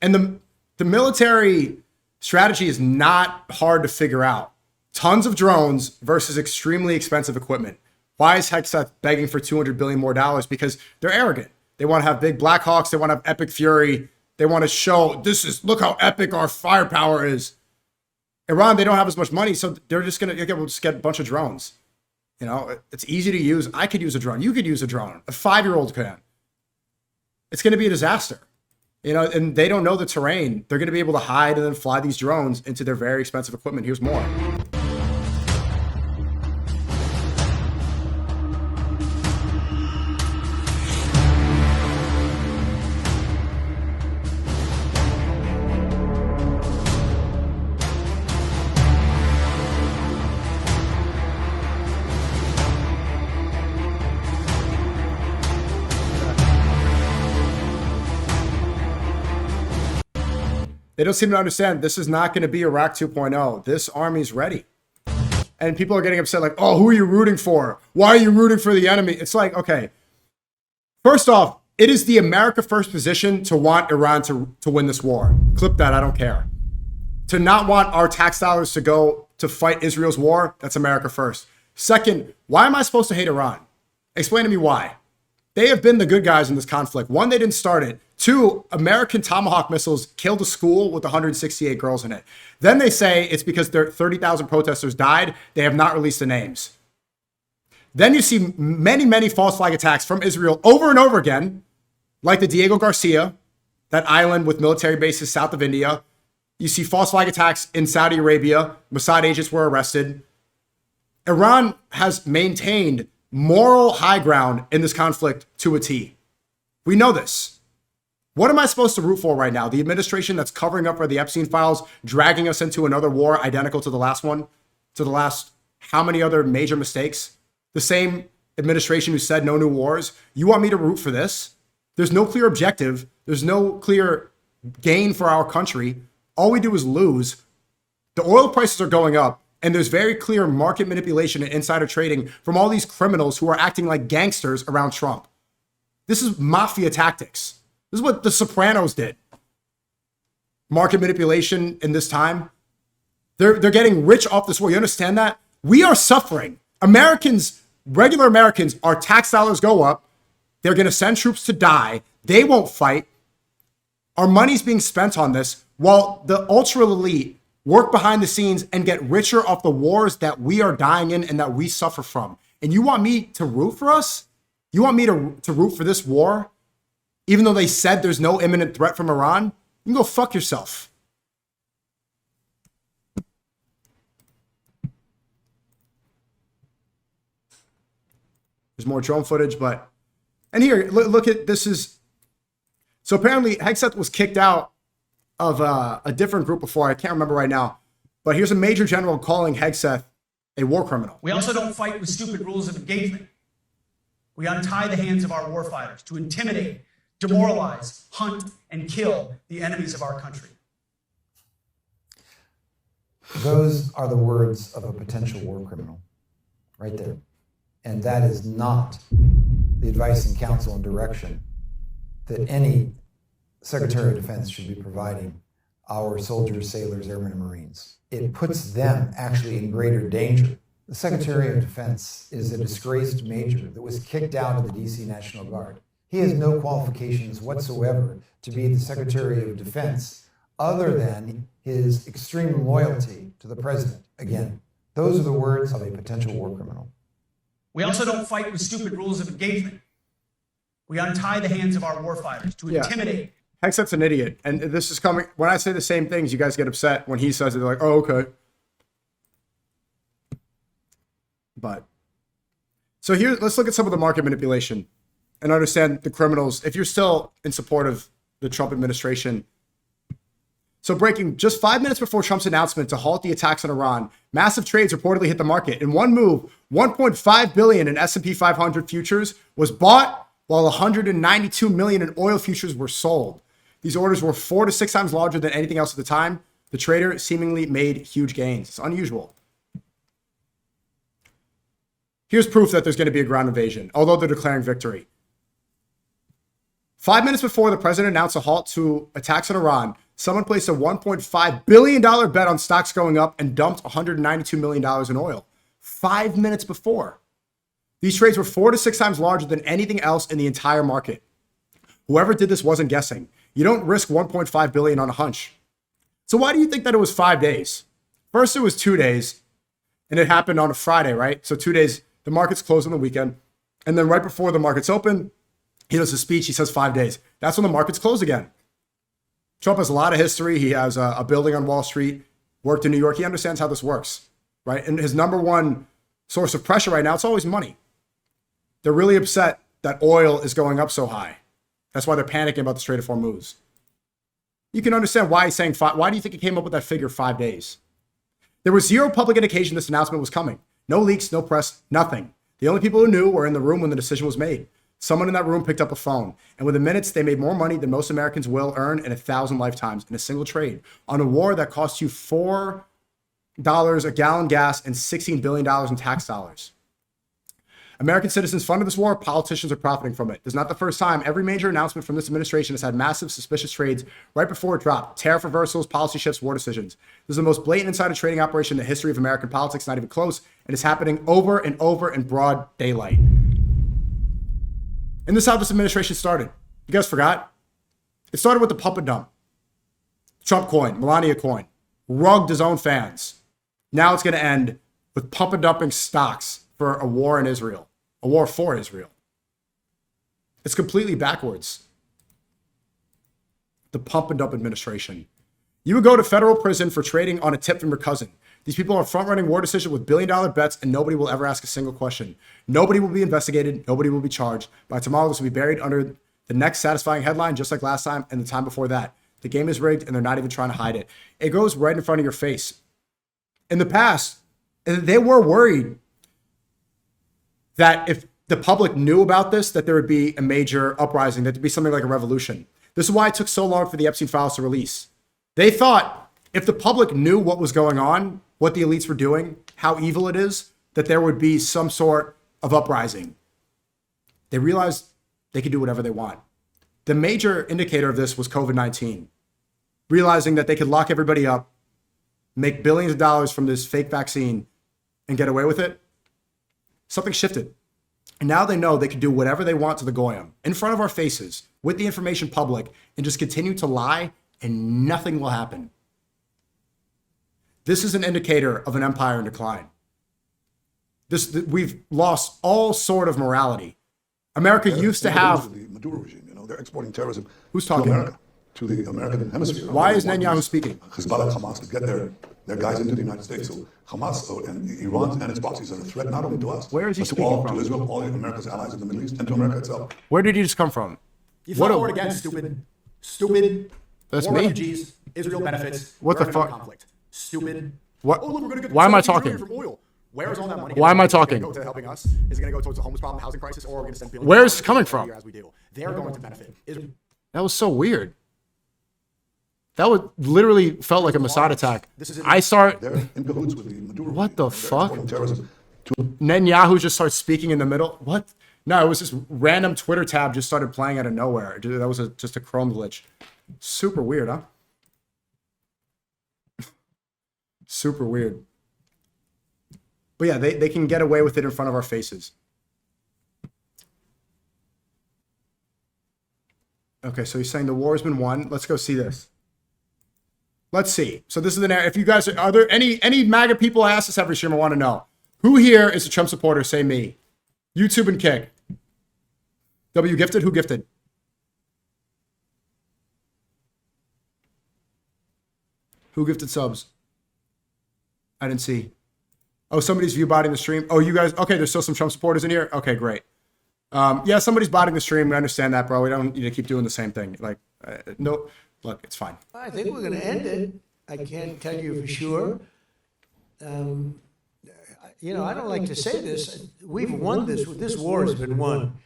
And the military strategy is not hard to figure out. Tons of drones versus extremely expensive equipment. Why is Hexeth begging for $200 billion more? Because they're arrogant. They want to have big Black Hawks. They want to have epic fury. They want to show, look how epic our firepower is. Iran, they don't have as much money, so they're just going to, we'll just get a bunch of drones. You know, it's easy to use. I could use a drone. You could use a drone. A 5-year-old can. It's going to be a disaster. You know, and they don't know the terrain. They're going to be able to hide and then fly these drones into their very expensive equipment. Here's more. They don't seem to understand this is not going to be Iraq 2.0. This army's ready. And people are getting upset like, oh, who are you rooting for? Why are you rooting for the enemy? It's like, okay, first off, it is the America first position to want Iran to win this war. Clip that, I don't care. To not want our tax dollars to go to fight Israel's war, that's America first. Second, why am I supposed to hate Iran? Explain to me why. They have been the good guys in this conflict. One, they didn't start it. Two, American Tomahawk missiles killed a school with 168 girls in it. Then they say it's because 30,000 protesters died. They have not released the names. Then you see many, many false flag attacks from Israel over and over again, like the Diego Garcia, that island with military bases south of India. You see false flag attacks in Saudi Arabia. Mossad agents were arrested. Iran has maintained moral high ground in this conflict to a T. We know this. What am I supposed to root for right now? The administration that's covering up for the Epstein files, dragging us into another war identical to the last one, to the last how many other major mistakes? The same administration who said no new wars. You want me to root for this? There's no clear objective. There's no clear gain for our country. All we do is lose. The oil prices are going up, and there's very clear market manipulation and insider trading from all these criminals who are acting like gangsters around Trump. This is mafia tactics. This is what the Sopranos did. Market manipulation in this time. They're getting rich off this war. You understand that? We are suffering. Americans, regular Americans, our tax dollars go up. They're going to send troops to die. They won't fight. Our money's being spent on this while the ultra elite work behind the scenes and get richer off the wars that we are dying in and that we suffer from. And you want me to root for us? You want me to root for this war? Even though they said there's no imminent threat from Iran? You can go fuck yourself. There's more drone footage, but... And here, look at this is... So apparently Hegseth was kicked out of a different group before. I can't remember right now. But here's a major general calling Hegseth a war criminal. We also don't fight with stupid rules of engagement. We untie the hands of our warfighters to intimidate, demoralize, hunt, and kill the enemies of our country. Those are the words of a potential war criminal, right there. And that is not the advice and counsel and direction that any Secretary of Defense should be providing our soldiers, sailors, airmen, and Marines. It puts them actually in greater danger. The Secretary of Defense is a disgraced major that was kicked out of the DC National Guard. He has no qualifications whatsoever to be the Secretary of Defense other than his extreme loyalty to the president. Again, those are the words of a potential war criminal. We also don't fight with stupid rules of engagement. We untie the hands of our warfighters to intimidate. Hegseth's an idiot. And this is coming, when I say the same things, you guys get upset. When he says it, they're like, oh, okay. But, so here, let's look at some of the market manipulation and understand the criminals. If you're still in support of the Trump administration. So breaking just 5 minutes before Trump's announcement to halt the attacks on Iran, massive trades reportedly hit the market. In one move, 1.5 billion in S&P 500 futures was bought, while 192 million in oil futures were sold. These orders were 4 to 6 times larger than anything else at the time. The trader seemingly made huge gains. It's unusual. Here's proof that there's going to be a ground invasion, although they're declaring victory. 5 minutes before the president announced a halt to attacks on Iran, someone placed a $1.5 billion bet on stocks going up and dumped $192 million in oil. 5 minutes before. These trades were 4 to 6 times larger than anything else in the entire market. Whoever did this wasn't guessing. You don't risk 1.5 billion on a hunch. So why do you think that it was 5 days? First, it was 2 days, and it happened on a Friday, right? So 2 days, the market's closed on the weekend. And then right before the market's open, he does a speech, he says 5 days. That's when the market's closed again. Trump has a lot of history. He has a building on Wall Street, worked in New York. He understands how this works, right? And his number one source of pressure right now, it's always money. They're really upset that oil is going up so high. That's why they're panicking about the Strait of Hormuz. You can understand why he's saying 5. Why do you think he came up with that figure 5 days? There was zero public indication this announcement was coming. No leaks, no press, nothing. The only people who knew were in the room when the decision was made. Someone in that room picked up a phone, and within minutes, they made more money than most Americans will earn in 1,000 lifetimes in a single trade on a war that cost you $4 a gallon gas and $16 billion in tax dollars. American citizens funded this war. Politicians are profiting from it. This is not the first time. Every major announcement from this administration has had massive suspicious trades right before it dropped. Tariff reversals, policy shifts, war decisions. This is the most blatant insider trading operation in the history of American politics, not even close, and it's happening over and over in broad daylight. And this is how this administration started. You guys forgot? It started with the pump and dump. Trump coin, Melania coin, rugged his own fans. Now it's going to end with pump and dumping stocks for a war in Israel, a war for Israel. It's completely backwards. The pump and dump administration. You would go to federal prison for trading on a tip from your cousin. These people are front-running war decisions with billion-dollar bets, and nobody will ever ask a single question. Nobody will be investigated. Nobody will be charged. By tomorrow, this will be buried under the next satisfying headline, just like last time and the time before that. The game is rigged, and they're not even trying to hide it. It goes right in front of your face. In the past, they were worried that if the public knew about this, that there would be a major uprising, that there'd be something like a revolution. This is why it took so long for the Epstein files to release. They thought if the public knew what was going on, what the elites were doing, how evil it is, that there would be some sort of uprising. They realized they could do whatever they want. The major indicator of this was COVID-19. Realizing that they could lock everybody up, make billions of dollars from this fake vaccine, and get away with it. Something shifted. And now they know they can do whatever they want to the Goyim in front of our faces with the information public and just continue to lie and nothing will happen. This is an indicator of an empire in decline. We've lost all sort of morality. America used to have... The Maduro regime, they're exporting terrorism Who's talking? to America, to the American hemisphere. Why is Netanyahu speaking? Hezbollah, Hamas to get their guys into the United States. So Hamas and Iran and its proxies are a threat not only to us, Where is he but to speaking all, from? to Israel, all of America's allies in the Middle East, and to America itself. Where did he just come from? He's not war against stupid. Stupid. That's War me? refugees. Israel benefits. What the We're in another fuck? Conflict. Stupid. What? Oh, look, we're gonna get Why am I 17 talking? trillion from oil. Where is all that money? Why am I Is it gonna talking? go to helping us? Is it going to go towards the homeless problem, housing crisis, or are we going to send billions Where is of it coming dollars from? As we do? They're going to benefit. That was so weird. That would literally felt like a Mossad attack. I start... They're in cahoots with the Maduro What regime. the They're fuck? exporting terrorism to Netanyahu just starts speaking in the middle. What? No, it was this random Twitter tab just started playing out of nowhere. That was just a Chrome glitch. Super weird, huh? Super weird. But yeah, they can get away with it in front of our faces. Okay, so he's saying the war has been won. Let's go see this. Let's see. So this is the narrative. If you guys are there any MAGA people? I ask this every stream. I want to know who here is a Trump supporter. Say me. YouTube and Kick. W gifted. Who gifted? Who gifted subs? I didn't see. Oh, somebody's view botting the stream. Oh, you guys. Okay, there's still some Trump supporters in here. Okay, great. Yeah, somebody's botting the stream. We understand that, bro. We don't need to keep doing the same thing. Like, no. Look, it's fine. I think we're going to end it. I can't tell you for sure. I don't like to say this. We've won this. This war has been won.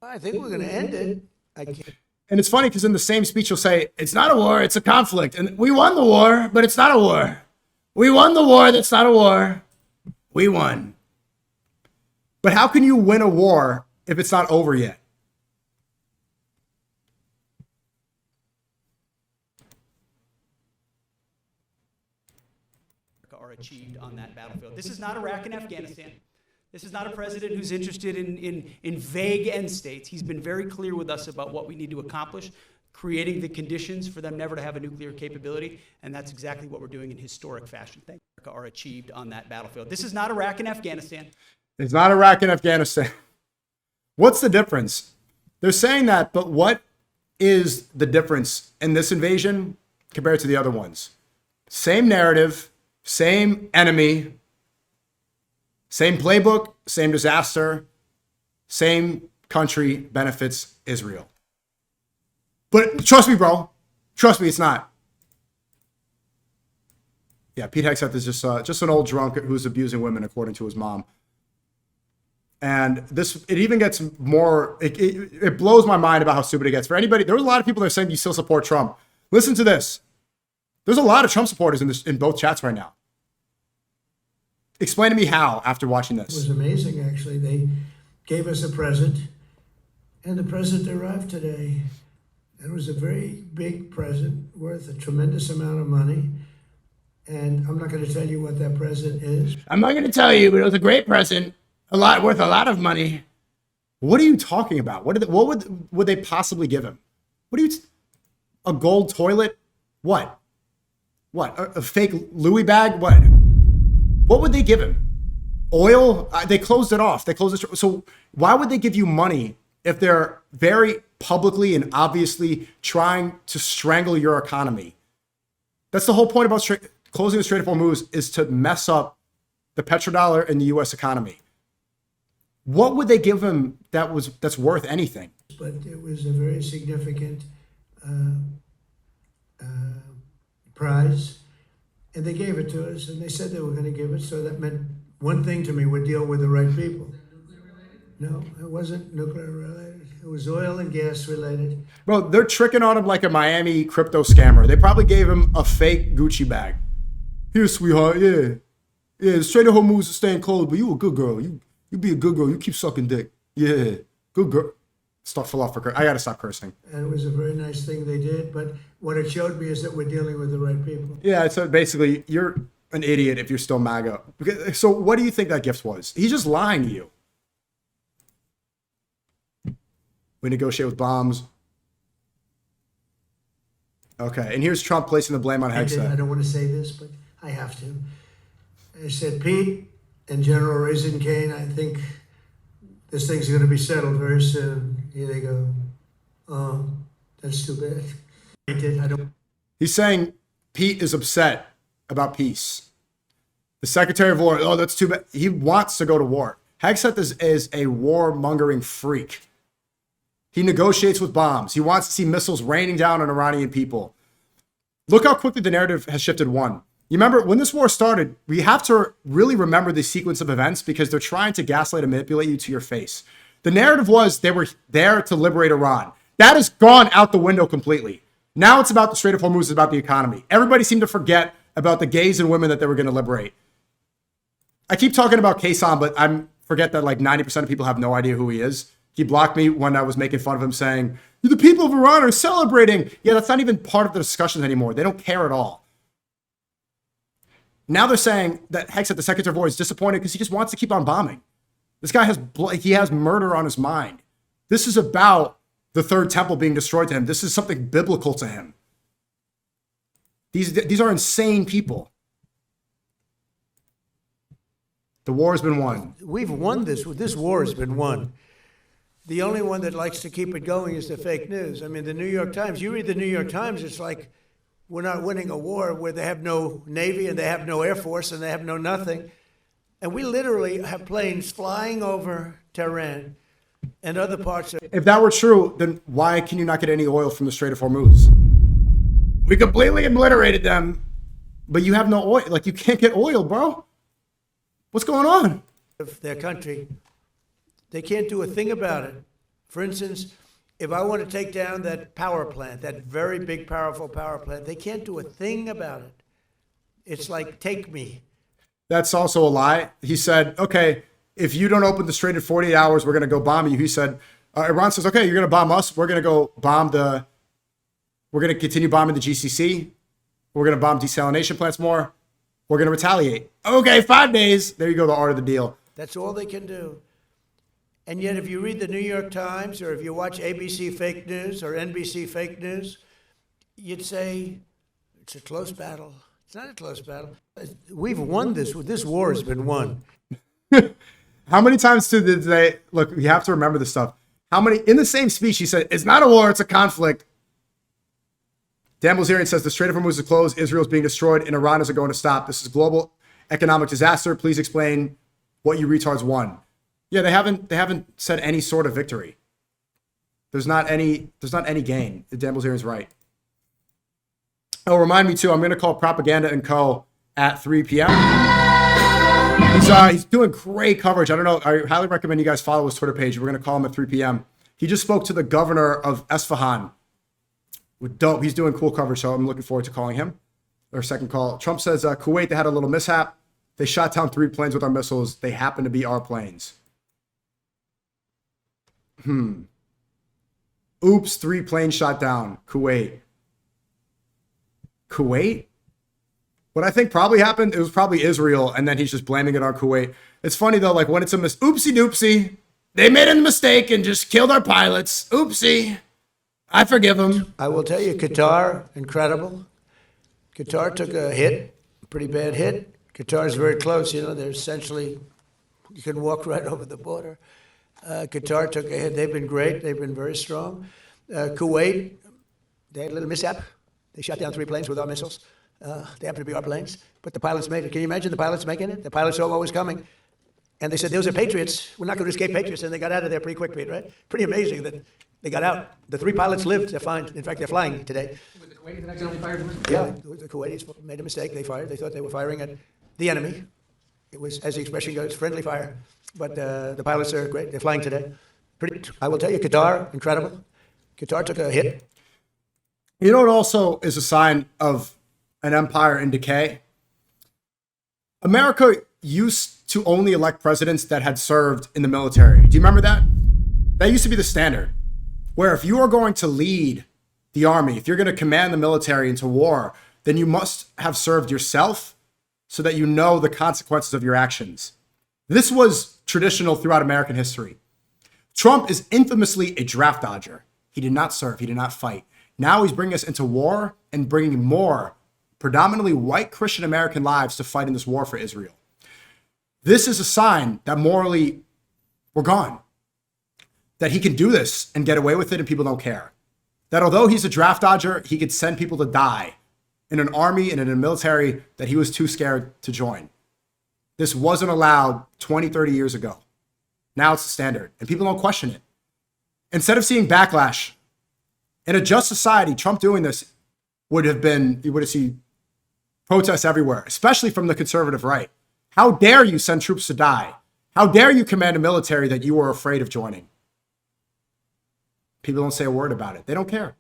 I think we're going to end it. I can't. And it's funny because in the same speech, you'll say, it's not a war, it's a conflict. And we won the war, but it's not a war. We won the war, that's not a war. We won. But how can you win a war if it's not over yet? Are achieved on that battlefield. This is not Iraq and Afghanistan. This is not a president who's interested in vague end states. He's been very clear with us about what we need to accomplish, creating the conditions for them never to have a nuclear capability, and that's exactly what we're doing in historic fashion. Thank you. Are achieved on that battlefield. This is not Iraq and Afghanistan. It's not Iraq and Afghanistan. What's the difference? They're saying that, but what is the difference in this invasion compared to the other ones? Same narrative, same enemy, same playbook, same disaster, same country benefits Israel. But trust me, bro. Trust me, it's not. Yeah, Pete Hegseth is just an old drunk who's abusing women, according to his mom. And it even gets more, it blows my mind about how stupid it gets. For anybody, there was a lot of people that are saying you still support Trump. Listen to this. There's a lot of Trump supporters in both chats right now. Explain to me how after watching this. It was amazing, actually. They gave us a present, and the present arrived today. It was a very big present worth a tremendous amount of money. And I'm not going to tell you what that present is. I'm not going to tell you, but it was a great present. Worth a lot of money. What are you talking about? What would they possibly give him? A gold toilet? What? A fake Louis bag? What would they give him? Oil? They closed it off. They closed it. So why would they give you money if they're very publicly and obviously trying to strangle your economy? That's the whole point about closing the Strait of Hormuz, is to mess up the petrodollar and the U.S. economy. What would they give him that's worth anything? But it was a very significant prize, and they gave it to us, and they said they were going to give it, so that meant one thing to me: we'd deal with the right people. No, it wasn't nuclear related. It was oil and gas related. Bro, they're tricking on him like a Miami crypto scammer. They probably gave him a fake Gucci bag. Here, sweetheart, yeah, the Strait of Hormuz is staying closed, but you a good girl. You be a good girl. You keep sucking dick. Yeah, good girl. Stop full off for curse. I gotta stop cursing. And it was a very nice thing they did, but what it showed me is that we're dealing with the right people. Yeah, so basically, you're an idiot if you're still MAGA. So what do you think that gift was? He's just lying to you. We negotiate with bombs. Okay, and here's Trump placing the blame on Hegseth. I don't want to say this, but I have to. I said, Pete and General Raisin Kane, I think this thing's going to be settled very soon. Here they go. Oh, that's too bad. He's saying Pete is upset about peace. The Secretary of War, oh, that's too bad. He wants to go to war. Hegseth is a war-mongering freak. He negotiates with bombs. He wants to see missiles raining down on Iranian people. Look how quickly the narrative has shifted one. You remember when this war started, we have to really remember the sequence of events because they're trying to gaslight and manipulate you to your face. The narrative was they were there to liberate Iran. That has gone out the window completely. Now it's about the Strait of Hormuz, it's about the economy. Everybody seemed to forget about the gays and women that they were going to liberate. I keep talking about Kasan, but I forget that like 90% of people have no idea who he is. He blocked me when I was making fun of him saying, the people of Iran are celebrating. Yeah, that's not even part of the discussions anymore. They don't care at all. Now they're saying that Hegseth, the Secretary of War, is disappointed because he just wants to keep on bombing. This guy has murder on his mind. This is about the third temple being destroyed to him. This is something biblical to him. These are insane people. The war has been won. We've won this. This war has been won. The only one that likes to keep it going is the fake news. I mean, the New York Times, you read the New York Times, it's like we're not winning a war where they have no Navy and they have no Air Force and they have no nothing. And we literally have planes flying over Tehran and other parts of... If that were true, then why can you not get any oil from the Strait of Hormuz? We completely obliterated them, but you have no oil. Like, you can't get oil, bro. What's going on? Their country. They can't do a thing about it. For instance, if I want to take down that power plant, that very big, powerful power plant, they can't do a thing about it. It's like, take me. That's also a lie. He said, okay, if you don't open the Strait in 48 hours, we're going to go bomb you. He said, Iran says, okay, you're going to bomb us. We're going to go bomb we're going to continue bombing the GCC. We're going to bomb desalination plants more. We're going to retaliate. Okay, 5 days. There you go, the art of the deal. That's all they can do. And yet, if you read the New York Times or if you watch ABC fake news or NBC fake news, you'd say it's a close battle. It's not a close battle. We've won this. This war has been won. How many times did they look? You have to remember this stuff. How many in the same speech he said, "It's not a war, it's a conflict." Dan Bilzerian says the Strait of Hormuz is closed. Israel is being destroyed, and Iran isn't going to stop. This is global economic disaster. Please explain what you retards won. Yeah, they haven't said any sort of victory. There's not any gain. Dan Bilzerian's right. Oh, remind me too, I'm going to call Propaganda and Co. at 3 p.m. He's doing great coverage. I don't know. I highly recommend you guys follow his Twitter page. We're going to call him at 3 p.m. He just spoke to the governor of Esfahan. Dope. He's doing cool coverage, so I'm looking forward to calling him. Our second call. Trump says Kuwait, they had a little mishap. They shot down 3 planes with our missiles. They happen to be our planes. Oops, 3 planes shot down. Kuwait. Kuwait? What I think probably happened, it was probably Israel, and then he's just blaming it on Kuwait. It's funny, though, like when it's a oopsie doopsie, they made a mistake and just killed our pilots. Oopsie. I forgive them. I will tell you, Qatar, incredible. Qatar took a hit, pretty bad hit. Qatar is very close, you know, they're essentially, you can walk right over the border. Qatar took a hit. They've been great. They've been very strong. Kuwait, they had a little mishap. They shot down 3 planes with our missiles. They happen to be our planes, but the pilots made it. Can you imagine the pilots making it? The pilots saw what was coming. And they said, those are patriots. We're not going to escape patriots. And they got out of there pretty quick, Pete, right? Pretty amazing that they got out. The 3 pilots lived. They're fine. In fact, they're flying today. Was the Kuwaitis accidentally fired? Yeah, the Kuwaitis made a mistake. They fired. They thought they were firing at the enemy. It was, as the expression goes, friendly fire. But the pilots are great. They're flying today. I will tell you, Qatar, incredible. Qatar took a hit. You know what also is a sign of an empire in decay? America used to only elect presidents that had served in the military. Do you remember that? That used to be the standard. Where if you are going to lead the army, if you're going to command the military into war, then you must have served yourself so that you know the consequences of your actions. This was traditional throughout American history. Trump is infamously a draft dodger. He did not serve. He did not fight. Now he's bringing us into war and bringing more predominantly white Christian American lives to fight in this war for Israel. This is a sign that morally we're gone. That he can do this and get away with it and people don't care. That although he's a draft dodger, he could send people to die in an army and in a military that he was too scared to join. This wasn't allowed 20, 30 years ago. Now it's the standard and people don't question it. Instead of seeing backlash, in a just society, Trump doing this you would have seen protests everywhere, especially from the conservative right. How dare you send troops to die? How dare you command a military that you were afraid of joining? People don't say a word about it. They don't care.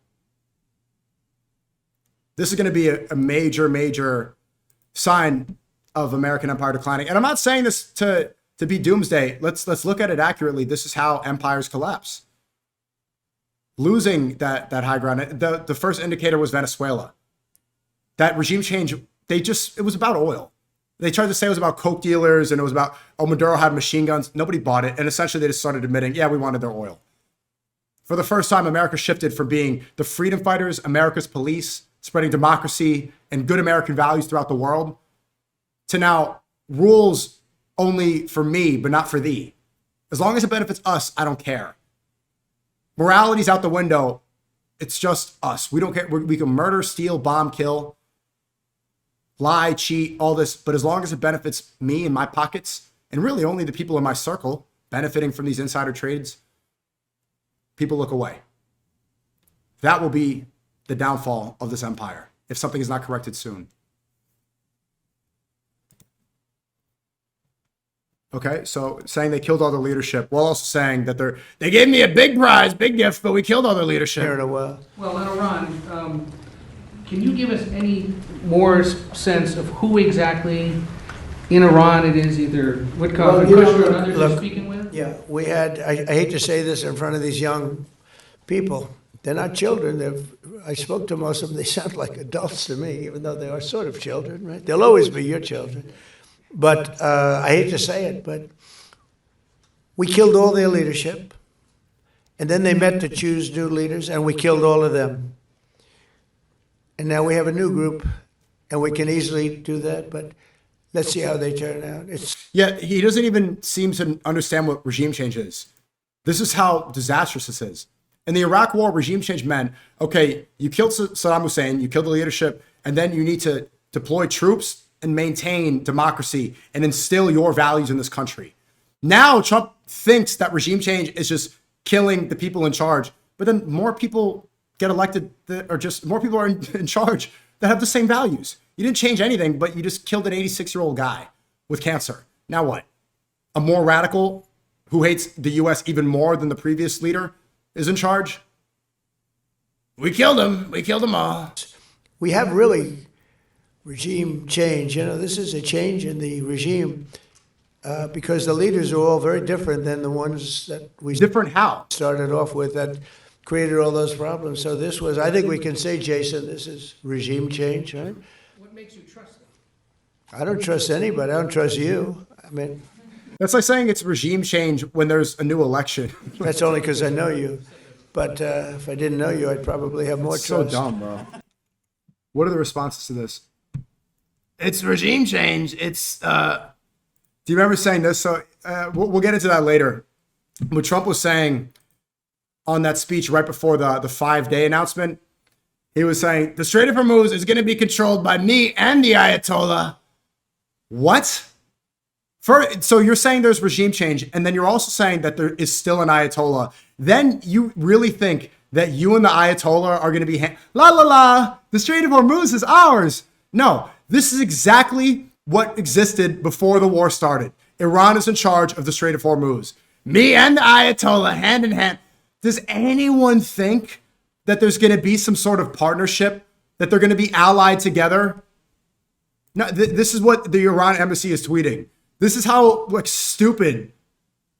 This is going to be a major, major sign of American empire declining. And I'm not saying this to be doomsday. Let's look at it accurately. This is how empires collapse. Losing that high ground. The first indicator was Venezuela. That regime change, it was about oil. They tried to say it was about coke dealers and it was about, Maduro had machine guns. Nobody bought it. And essentially they just started admitting, yeah, we wanted their oil. For the first time, America shifted from being the freedom fighters, America's police, spreading democracy and good American values throughout the world, to now rules only for me, but not for thee. As long as it benefits us, I don't care. Morality's out the window. It's just us. We don't care. We can murder, steal, bomb, kill, lie, cheat, all this. But as long as it benefits me and my pockets, and really only the people in my circle benefiting from these insider trades, people look away. That will be the downfall of this empire if something is not corrected soon. Okay, so saying they killed all the leadership, while also saying that they gave me a big prize, big gift, but we killed all their leadership. Well, in Iran, can you give us any more sense of who exactly in Iran it is, either Woodcock or Kushner or others you're speaking with? Yeah, we had, I hate to say this in front of these young people. They're not children. I spoke to most of them. They sound like adults to me, even though they are sort of children, right? They'll always be your children. But I hate to say it, but we killed all their leadership. And then they met to choose new leaders, and we killed all of them. And now we have a new group, and we can easily do that, but let's see how they turn out. Yeah, he doesn't even seem to understand what regime change is. This is how disastrous this is. In the Iraq War, regime change meant, okay, you killed Saddam Hussein, you killed the leadership, and then you need to deploy troops and maintain democracy and instill your values in this country. Now Trump thinks that regime change is just killing the people in charge, but then more people get elected more people are in charge that have the same values. You didn't change anything, but you just killed an 86-year-old guy with cancer. Now what? A more radical who hates the U.S. even more than the previous leader is in charge? We killed him. We killed them all. We have really regime change. This is a change in the regime because the leaders are all very different than the ones that we different how started off with that created all those problems. So this was, I think we can say, Jason, this is regime change, right? What makes you trust them? I don't trust anybody. I don't trust you. I mean, that's like saying it's regime change when there's a new election. That's only because I know you. But if I didn't know you, I'd probably have more It's trust. so dumb, bro. What are the responses to this? It's regime change. It's, do you remember saying this? So we'll get into that later. What Trump was saying on that speech right before the 5-day announcement, he was saying, the Strait of Hormuz is going to be controlled by me and the Ayatollah. What? So you're saying there's regime change, and then you're also saying that there is still an Ayatollah. Then you really think that you and the Ayatollah are going to be, la la la, the Strait of Hormuz is ours. No, this is exactly what existed before the war started. Iran is in charge of the Strait of Hormuz. Me and the Ayatollah, hand in hand. Does anyone think that there's going to be some sort of partnership, that they're going to be allied together? No, this is what the Iran embassy is tweeting. This is how stupid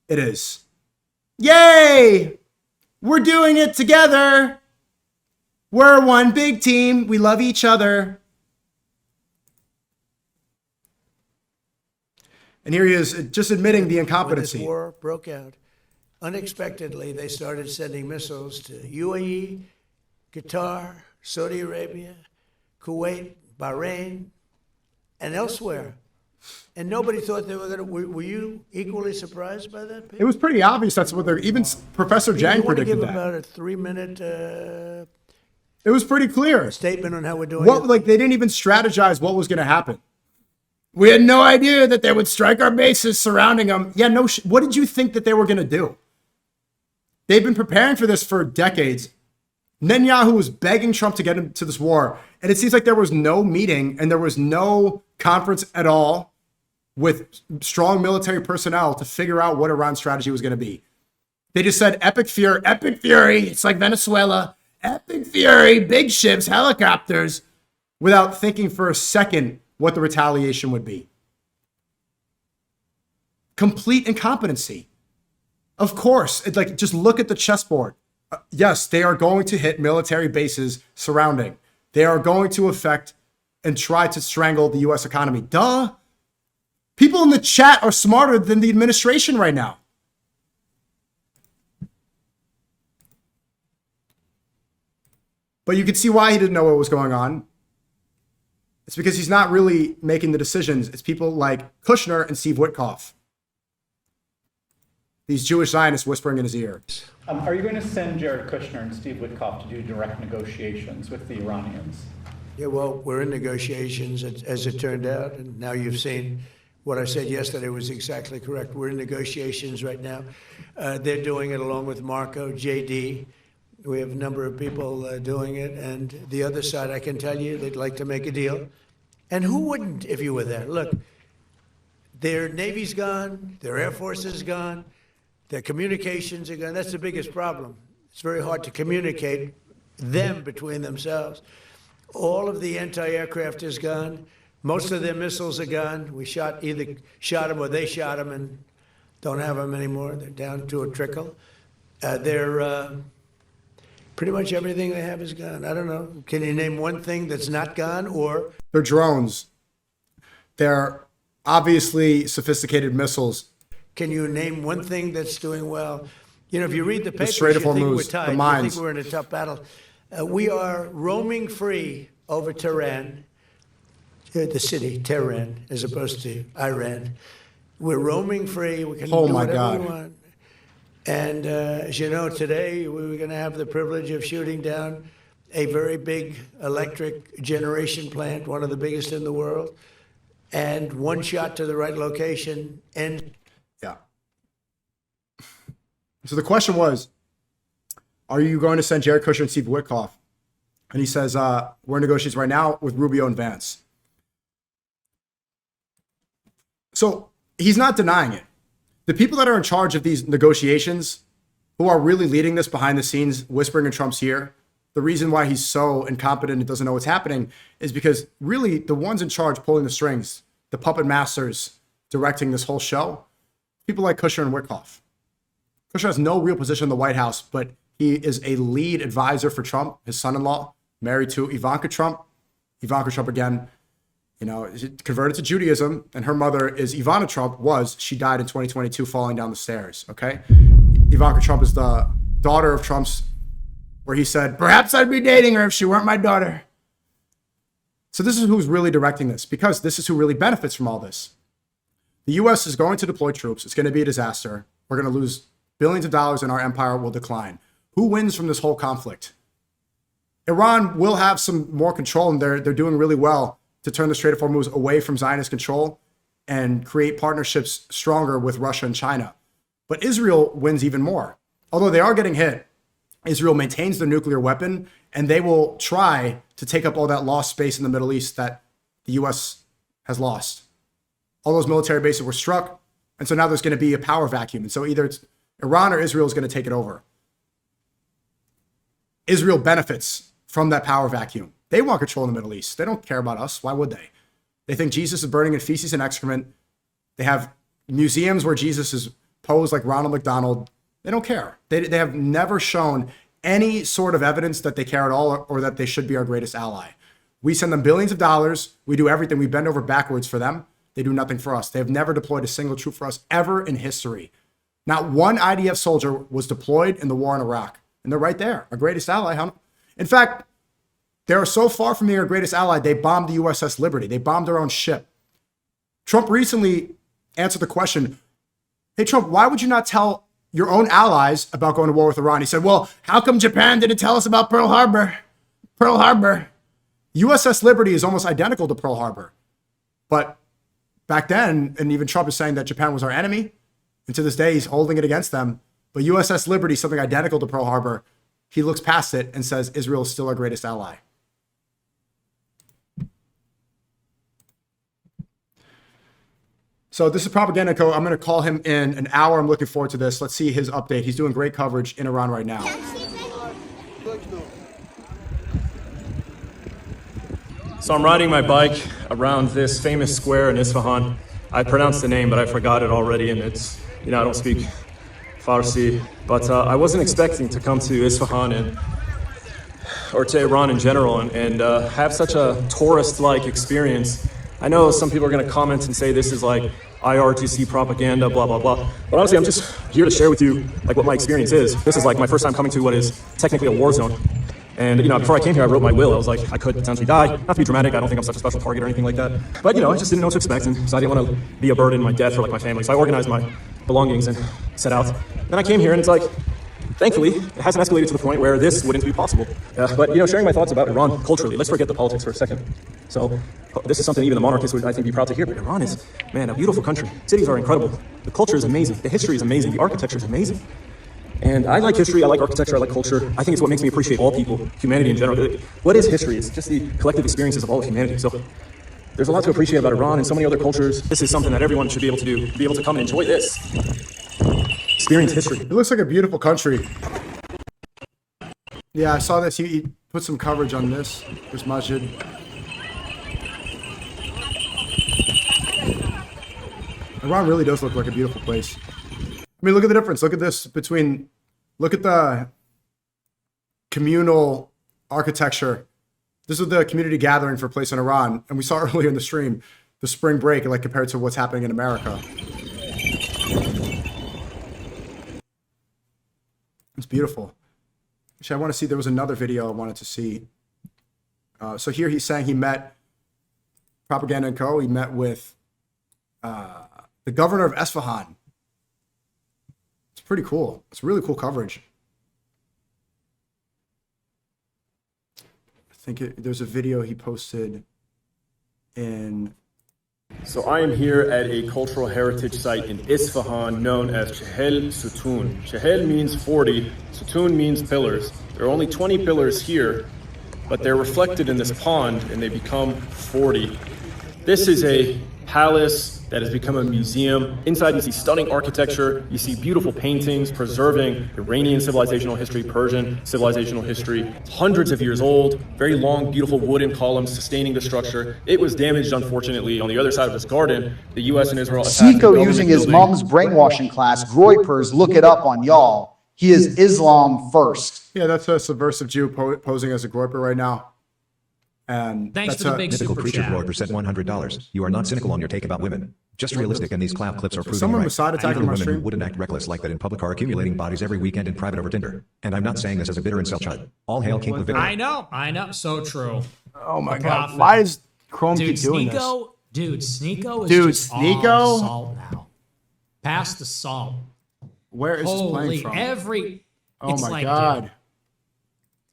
it is. Yay! We're doing it together. We're one big team. We love each other. And here he is just admitting the incompetency. When this war broke out, unexpectedly, they started sending missiles to UAE, Qatar, Saudi Arabia, Kuwait, Bahrain, and elsewhere. And nobody thought they were going to. Were you equally surprised by that? It was pretty obvious that's what they're. Even Professor Jang predicted that. Give about a 3-minute. It was pretty clear. Statement on how we're doing. They didn't even strategize what was going to happen. We had no idea that they would strike our bases surrounding them. Yeah, no. What did you think that they were going to do? They've been preparing for this for decades. Netanyahu was begging Trump to get into this war, and it seems like there was no meeting and there was no conference at all with strong military personnel to figure out what Iran's strategy was going to be. They just said epic fury. It's like Venezuela, epic fury, big ships, helicopters, without thinking for a second what the retaliation would be. Complete incompetency. Of course, just look at the chessboard. Yes, they are going to hit military bases surrounding. They are going to affect and try to strangle the U.S. economy. Duh. People in the chat are smarter than the administration right now. But you can see why he didn't know what was going on. It's because he's not really making the decisions. It's people like Kushner and Steve Witkoff. These Jewish Zionists whispering in his ear. Are you going to send Jared Kushner and Steve Witkoff to do direct negotiations with the Iranians? Yeah, well, we're in negotiations, as it turned out, and now you've seen what I said yesterday was exactly correct. We're in negotiations right now. They're doing it along with Marco, JD. We have a number of people doing it, and the other side, I can tell you, they'd like to make a deal. And who wouldn't if you were there? Look, their Navy's gone, their Air Force is gone, their communications are gone. That's the biggest problem. It's very hard to communicate them between themselves. All of the anti-aircraft is gone. Most of their missiles are gone. We either shot them or they shot them and don't have them anymore. They're down to a trickle. Pretty much everything they have is gone. I don't know. Can you name one thing that's not gone? Or they're drones. They're obviously sophisticated missiles. Can you name one thing that's doing well? You know, if you read the papers, Strait of you think Hormuz, we're tied. the You mines. think we're in a tough battle. We are roaming free over Tehran, the city, Tehran, as opposed to Iran. We're roaming free. We can do whatever we want. And as you know, today we were going to have the privilege of shooting down a very big electric generation plant, one of the biggest in the world, and one shot to the right location. And yeah. So the question was, are you going to send Jared Kushner and Steve Witkoff? And he says, we're in negotiations right now with Rubio and Vance. So he's not denying it. The people that are in charge of these negotiations, who are really leading this behind the scenes, whispering in Trump's ear, the reason why he's so incompetent and doesn't know what's happening is because really the ones in charge pulling the strings, the puppet masters directing this whole show, people like Kushner and Wickoff. Kushner has no real position in the White House, but he is a lead advisor for Trump, his son-in-law, married to Ivanka Trump. Ivanka Trump, again, converted to Judaism, and her mother is Ivana Trump, she died in 2022 falling down the stairs, okay? Ivanka Trump is the daughter of Trump's, where he said, perhaps I'd be dating her if she weren't my daughter. So this is who's really directing this, because this is who really benefits from all this. The U.S. is going to deploy troops. It's going to be a disaster. We're going to lose billions of dollars and our empire will decline. Who wins from this whole conflict? Iran will have some more control, and they're doing really well to turn the Strait of Hormuz away from Zionist control and create partnerships stronger with Russia and China. But Israel wins even more. Although they are getting hit, Israel maintains their nuclear weapon, and they will try to take up all that lost space in the Middle East that the U.S. has lost. All those military bases were struck, and so now there's going to be a power vacuum. And so either it's Iran or Israel is going to take it over. Israel benefits from that power vacuum. They want control in the Middle East. They don't care about us. Why would they? They think Jesus is burning in feces and excrement. They have museums where Jesus is posed like Ronald McDonald. They don't care. They have never shown any sort of evidence that they care at all or that they should be our greatest ally. We send them billions of dollars. We do everything. We bend over backwards for them. They do nothing for us. They have never deployed a single troop for us ever in history. Not one IDF soldier was deployed in the war in Iraq. And they're right there, our greatest ally. In fact, they are so far from being our greatest ally, they bombed the USS Liberty. They bombed their own ship. Trump recently answered the question, hey, Trump, why would you not tell your own allies about going to war with Iran? He said, well, how come Japan didn't tell us about Pearl Harbor? Pearl Harbor. USS Liberty is almost identical to Pearl Harbor. But back then, and even Trump is saying that Japan was our enemy, and to this day, he's holding it against them. But USS Liberty, something identical to Pearl Harbor, he looks past it and says Israel is still our greatest ally. So this is Propaganda Co. I'm going to call him in an hour. I'm looking forward to this. Let's see his update. He's doing great coverage in Iran right now. So I'm riding my bike around this famous square in Isfahan. I pronounced the name, but I forgot it already, and it's, I don't speak Farsi, but I wasn't expecting to come to Isfahan or to Iran in general and have such a tourist-like experience. I know some people are going to comment and say this is like IRGC propaganda, blah, blah, blah. But honestly, I'm just here to share with you like what my experience is. This is like my first time coming to what is technically a war zone. And, before I came here, I wrote my will. I was like, I could potentially die. Not to be dramatic, I don't think I'm such a special target or anything like that. But, I just didn't know what to expect, and so I didn't want to be a burden in my death for, like, my family. So I organized my belongings and set out. Then I came here, and it's like, thankfully, it hasn't escalated to the point where this wouldn't be possible. But, sharing my thoughts about Iran culturally, let's forget the politics for a second. So this is something even the monarchists would, I think, be proud to hear. But Iran is, man, a beautiful country. Cities are incredible. The culture is amazing. The history is amazing. The architecture is amazing. And I like history, I like architecture, I like culture. I think it's what makes me appreciate all people, humanity in general. What is history? It's just the collective experiences of all of humanity. So there's a lot to appreciate about Iran and so many other cultures. This is something that everyone should be able to do, be able to come and enjoy this. Experience history. It looks like a beautiful country. Yeah, I saw this. He put some coverage on this masjid. Iran really does look like a beautiful place. I mean, look at the difference. Look at this look at the communal architecture. This is the community gathering for a place in Iran. And we saw earlier in the stream, the spring break, like compared to what's happening in America. It's beautiful. Actually, I want to see, there was another video I wanted to see. So here he's saying he met Propaganda & Co. He met with the governor of Esfahan. It's pretty cool. It's really cool coverage. I think there's a video he posted in... So I am here at a cultural heritage site in Isfahan known as Chehel Sutun. Chehel means 40, Sutun means pillars. There are only 20 pillars here, but they're reflected in this pond and they become 40. This is a palace that has become a museum. Inside you see stunning architecture, you see beautiful paintings preserving Iranian civilizational history, Persian civilizational history. It's hundreds of years old, very long, beautiful wooden columns sustaining the structure. It was damaged, unfortunately, on the other side of this garden. The US and Israel attacked the SNEAKO government using his building. mom's brainwashing class, Groypers, look it up on y'all. He is Islam first. Yeah, that's a subversive Jew posing as a groyper right now. And Thanks that's for the big Mythical super creature chat. Groyper said $100. You are not cynical on your take about women. Just realistic, and these cloud clips are proving someone right. Mossad attacking Even my women who stream? wouldn't act reckless like that in public are accumulating bodies every weekend in private over Tinder. And I'm not saying this as a bitter incel chud. All hail King Clavicular. I know. So true. Oh my The God. prophet. Why is Chrome Dude, keep doing this? SNEAKO is Dude, just SNEAKO? all salt now. Pass the salt. Where is this playing Holy, from? Oh it's my like, God. dude,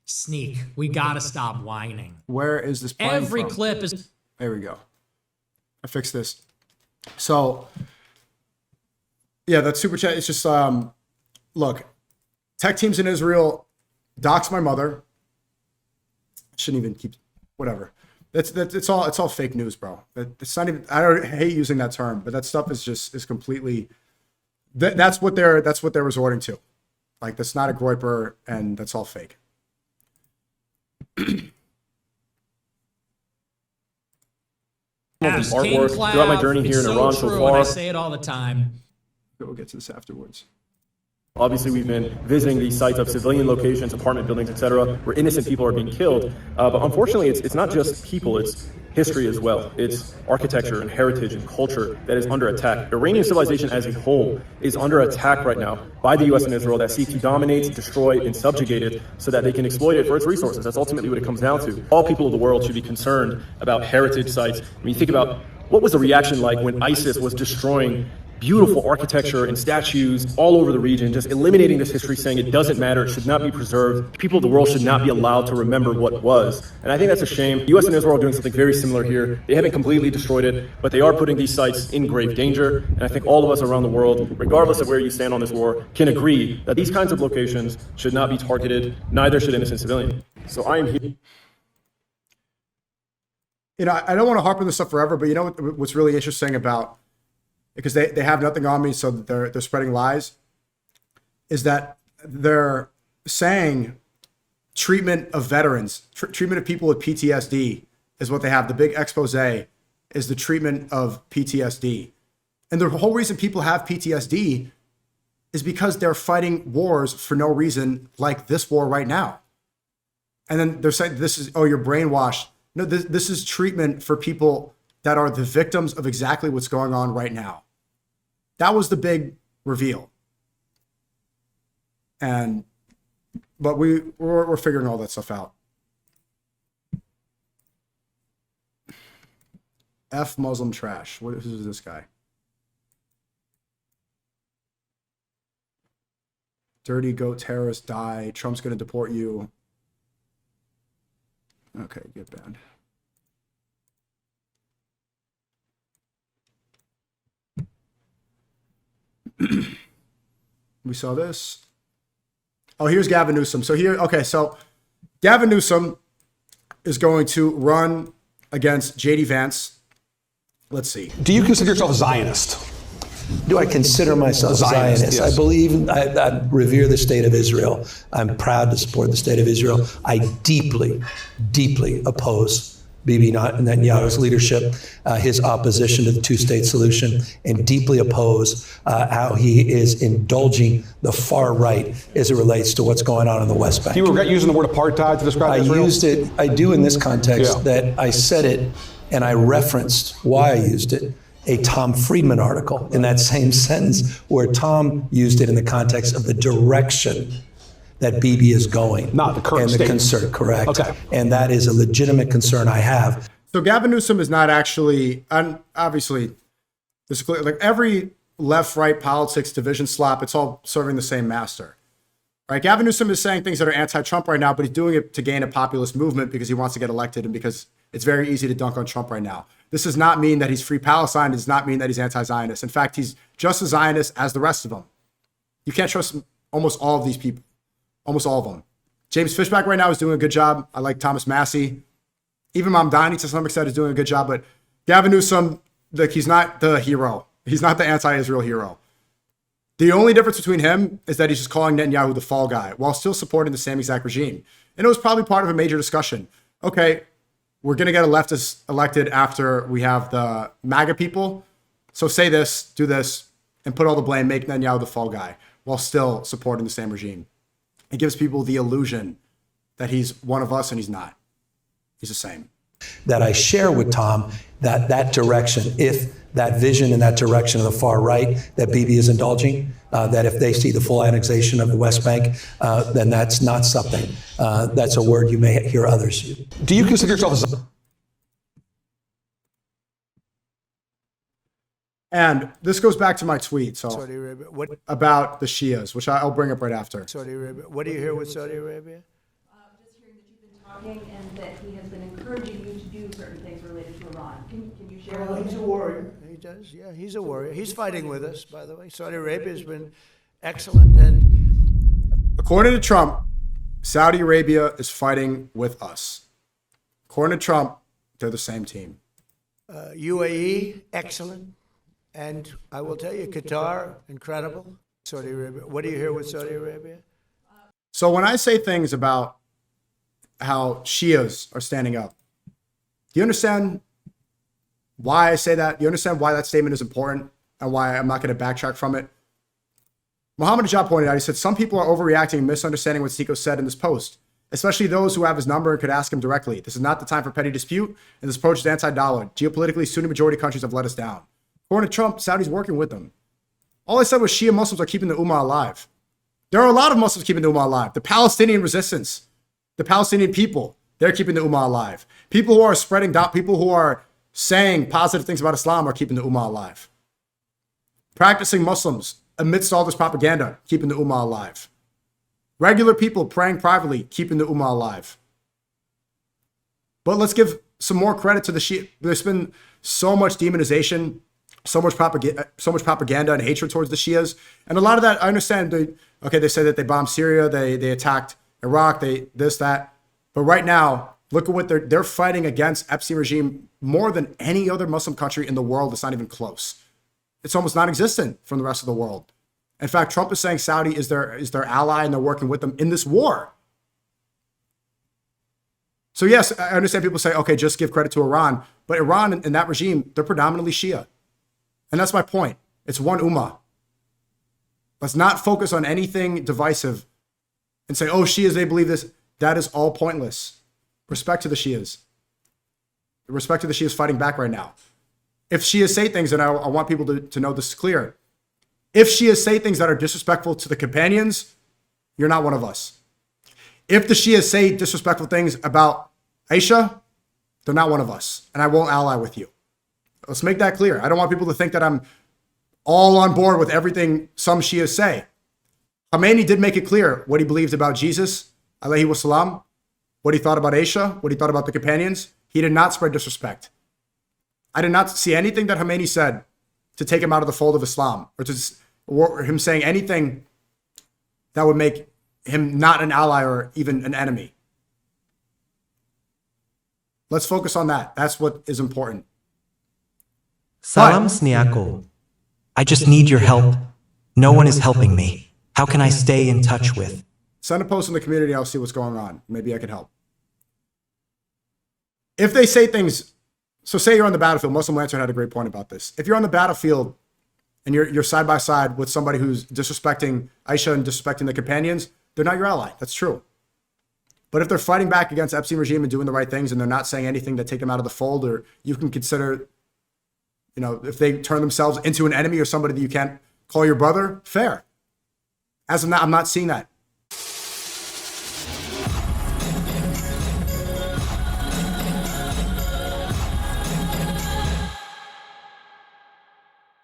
Sneak, we gotta stop whining. Where is this playing Every from? clip is. There we go. I fixed this. So, yeah, that super chat. It's just look, tech teams in Israel dox my mother. Shouldn't even keep whatever. It's all fake news, bro. It's not even. I hate using that term, but that stuff is completely. That's what they're resorting to. Like, that's not a groyper, and that's all fake. As artwork King throughout my Clav, journey here it's in Iran so true, far. and I say it all the time. We'll get to this afterwards. Obviously, we've been visiting these sites of civilian locations, apartment buildings, etc., where innocent people are being killed. But unfortunately, it's not just people, it's history as well. It's architecture and heritage and culture that is under attack. Iranian civilization as a whole is under attack right now by the US and Israel that seek to dominate, destroy, and subjugate it so that they can exploit it for its resources. That's ultimately what it comes down to. All people of the world should be concerned about heritage sites. I mean, think about what was the reaction like when ISIS was destroying beautiful architecture and statues all over the region, just eliminating this history, saying it doesn't matter, it should not be preserved. People of the world should not be allowed to remember what was. And I think that's a shame. The US and Israel are doing something very similar here. They haven't completely destroyed it, but they are putting these sites in grave danger. And I think all of us around the world, regardless of where you stand on this war, can agree that these kinds of locations should not be targeted, neither should innocent civilians. So I am here. You know, I don't want to harp on this stuff forever, but you know what's really interesting about, because they have nothing on me, so they're spreading lies, is that they're saying treatment of veterans, treatment of people with PTSD is what they have. The big expose is the treatment of PTSD. And the whole reason people have PTSD is because they're fighting wars for no reason, like this war right now. And then they're saying this is, oh, you're brainwashed. No, this is treatment for people that are the victims of exactly what's going on right now. That was the big reveal. But we're figuring all that stuff out. F Muslim trash. Who's this guy? Dirty goat terrorist, die. Trump's going to deport you. Okay, get banned. We saw this. Oh, here's Gavin Newsome. So Gavin Newsome is going to run against J.D. Vance. Let's see. Do you consider yourself a Zionist? Do I consider myself a Zionist? Yes. I believe, I revere the state of Israel. I'm proud to support the state of Israel. I deeply, deeply oppose Bibi Netanyahu's leadership, his opposition to the two-state solution, and deeply oppose how he is indulging the far right as it relates to what's going on in the West Bank. Do you regret using the word apartheid to describe Israel? I do in this context that I said it and I referenced why I used it. A Tom Friedman article in that same sentence where Tom used it in the context of the direction that Bibi is going. Not the current state. And the concern, correct. Okay. And that is a legitimate concern I have. So Gavin Newsome is not actually, obviously, like every left-right politics division slop, it's all serving the same master. Right? Gavin Newsome is saying things that are anti-Trump right now, but he's doing it to gain a populist movement because he wants to get elected and because it's very easy to dunk on Trump right now. This does not mean that he's free Palestine. It does not mean that he's anti-Zionist. In fact, he's just as Zionist as the rest of them. You can't trust almost all of these people. Almost all of them. James Fishback right now is doing a good job. I like Thomas Massey. Even Mamdani to some extent is doing a good job. But Gavin Newsome, he's not the hero. He's not the anti-Israel hero. The only difference between him is that he's just calling Netanyahu the fall guy while still supporting the same exact regime. And it was probably part of a major discussion. Okay, we're going to get a leftist elected after we have the MAGA people. So say this, do this, and put all the blame, make Netanyahu the fall guy while still supporting the same regime. It gives people the illusion that he's one of us and he's not. He's the same. That I share with Tom, that direction, if that vision in that direction of the far right that Bibi is indulging, that if they see the full annexation of the West Bank, then that's not something. That's a word you may hear others use. Do you consider yourself as And this goes back to my tweet Saudi Arabia. About the Shias, which I'll bring up right after. Saudi Arabia. What do you hear with Saudi Arabia? Just hearing that you've been talking and that he has been encouraging you to do certain things related to Iran. Can you share? Well, he's a warrior. He does. Yeah, he's a warrior. He's fighting with us, by the way. Saudi Arabia has been excellent. And according to Trump, Saudi Arabia is fighting with us. According to Trump, they're the same team. UAE, excellent. And I will tell you, Qatar, incredible. Saudi Arabia. What do you hear with Saudi Arabia? So when I say things about how Shias are standing up, do you understand why I say that? Do you understand why that statement is important and why I'm not going to backtrack from it? Mohammed Ajab pointed out, he said, some people are overreacting and misunderstanding what SNEAKO said in this post, especially those who have his number and could ask him directly. This is not the time for petty dispute, and this approach is anti-dollar. Geopolitically, Sunni majority countries have let us down. According to Trump, Saudi's working with them. All I said was Shia Muslims are keeping the ummah alive. There are a lot of Muslims keeping the ummah alive. The Palestinian resistance, the Palestinian people, they're keeping the ummah alive. People who are spreading doubt, people who are saying positive things about Islam are keeping the ummah alive. Practicing Muslims amidst all this propaganda, keeping the ummah alive. Regular people praying privately, keeping the ummah alive. But let's give some more credit to the Shia. There's been so much demonization, so much propaganda and hatred towards the Shias. And a lot of that, I understand. They say that they bombed Syria, they attacked Iraq, that. But right now, look at what they're fighting against Epstein regime more than any other Muslim country in the world. It's not even close. It's almost non-existent from the rest of the world. In fact, Trump is saying Saudi is their ally and they're working with them in this war. So yes, I understand people say, okay, just give credit to Iran. But Iran and that regime, they're predominantly Shia. And that's my point. It's one ummah. Let's not focus on anything divisive and say, oh, Shias, they believe this. That is all pointless. Respect to the Shias. Respect to the Shias fighting back right now. If Shias say things, and I want people to know this is clear. If Shias say things that are disrespectful to the companions, you're not one of us. If the Shias say disrespectful things about Aisha, they're not one of us. And I won't ally with you. Let's make that clear. I don't want people to think that I'm all on board with everything some Shias say. Khomeini did make it clear what he believed about Jesus, alayhi wasalam, what he thought about Aisha, what he thought about the companions. He did not spread disrespect. I did not see anything that Khomeini said to take him out of the fold of Islam or him saying anything that would make him not an ally or even an enemy. Let's focus on that. That's what is important. Salam SNEAKO. I just need your help. No one is helping me. How can I stay in touch with? Send a post in the community. I'll see what's going on. Maybe I can help. If they say things, so say you're on the battlefield. Muslim Lantern had a great point about this. If you're on the battlefield and you're side by side with somebody who's disrespecting Aisha and disrespecting the companions, they're not your ally. That's true. But if they're fighting back against Epstein regime and doing the right things and they're not saying anything that take them out of the fold, or you can consider, if they turn themselves into an enemy or somebody that you can't call your brother, fair. As of now, I'm not seeing that.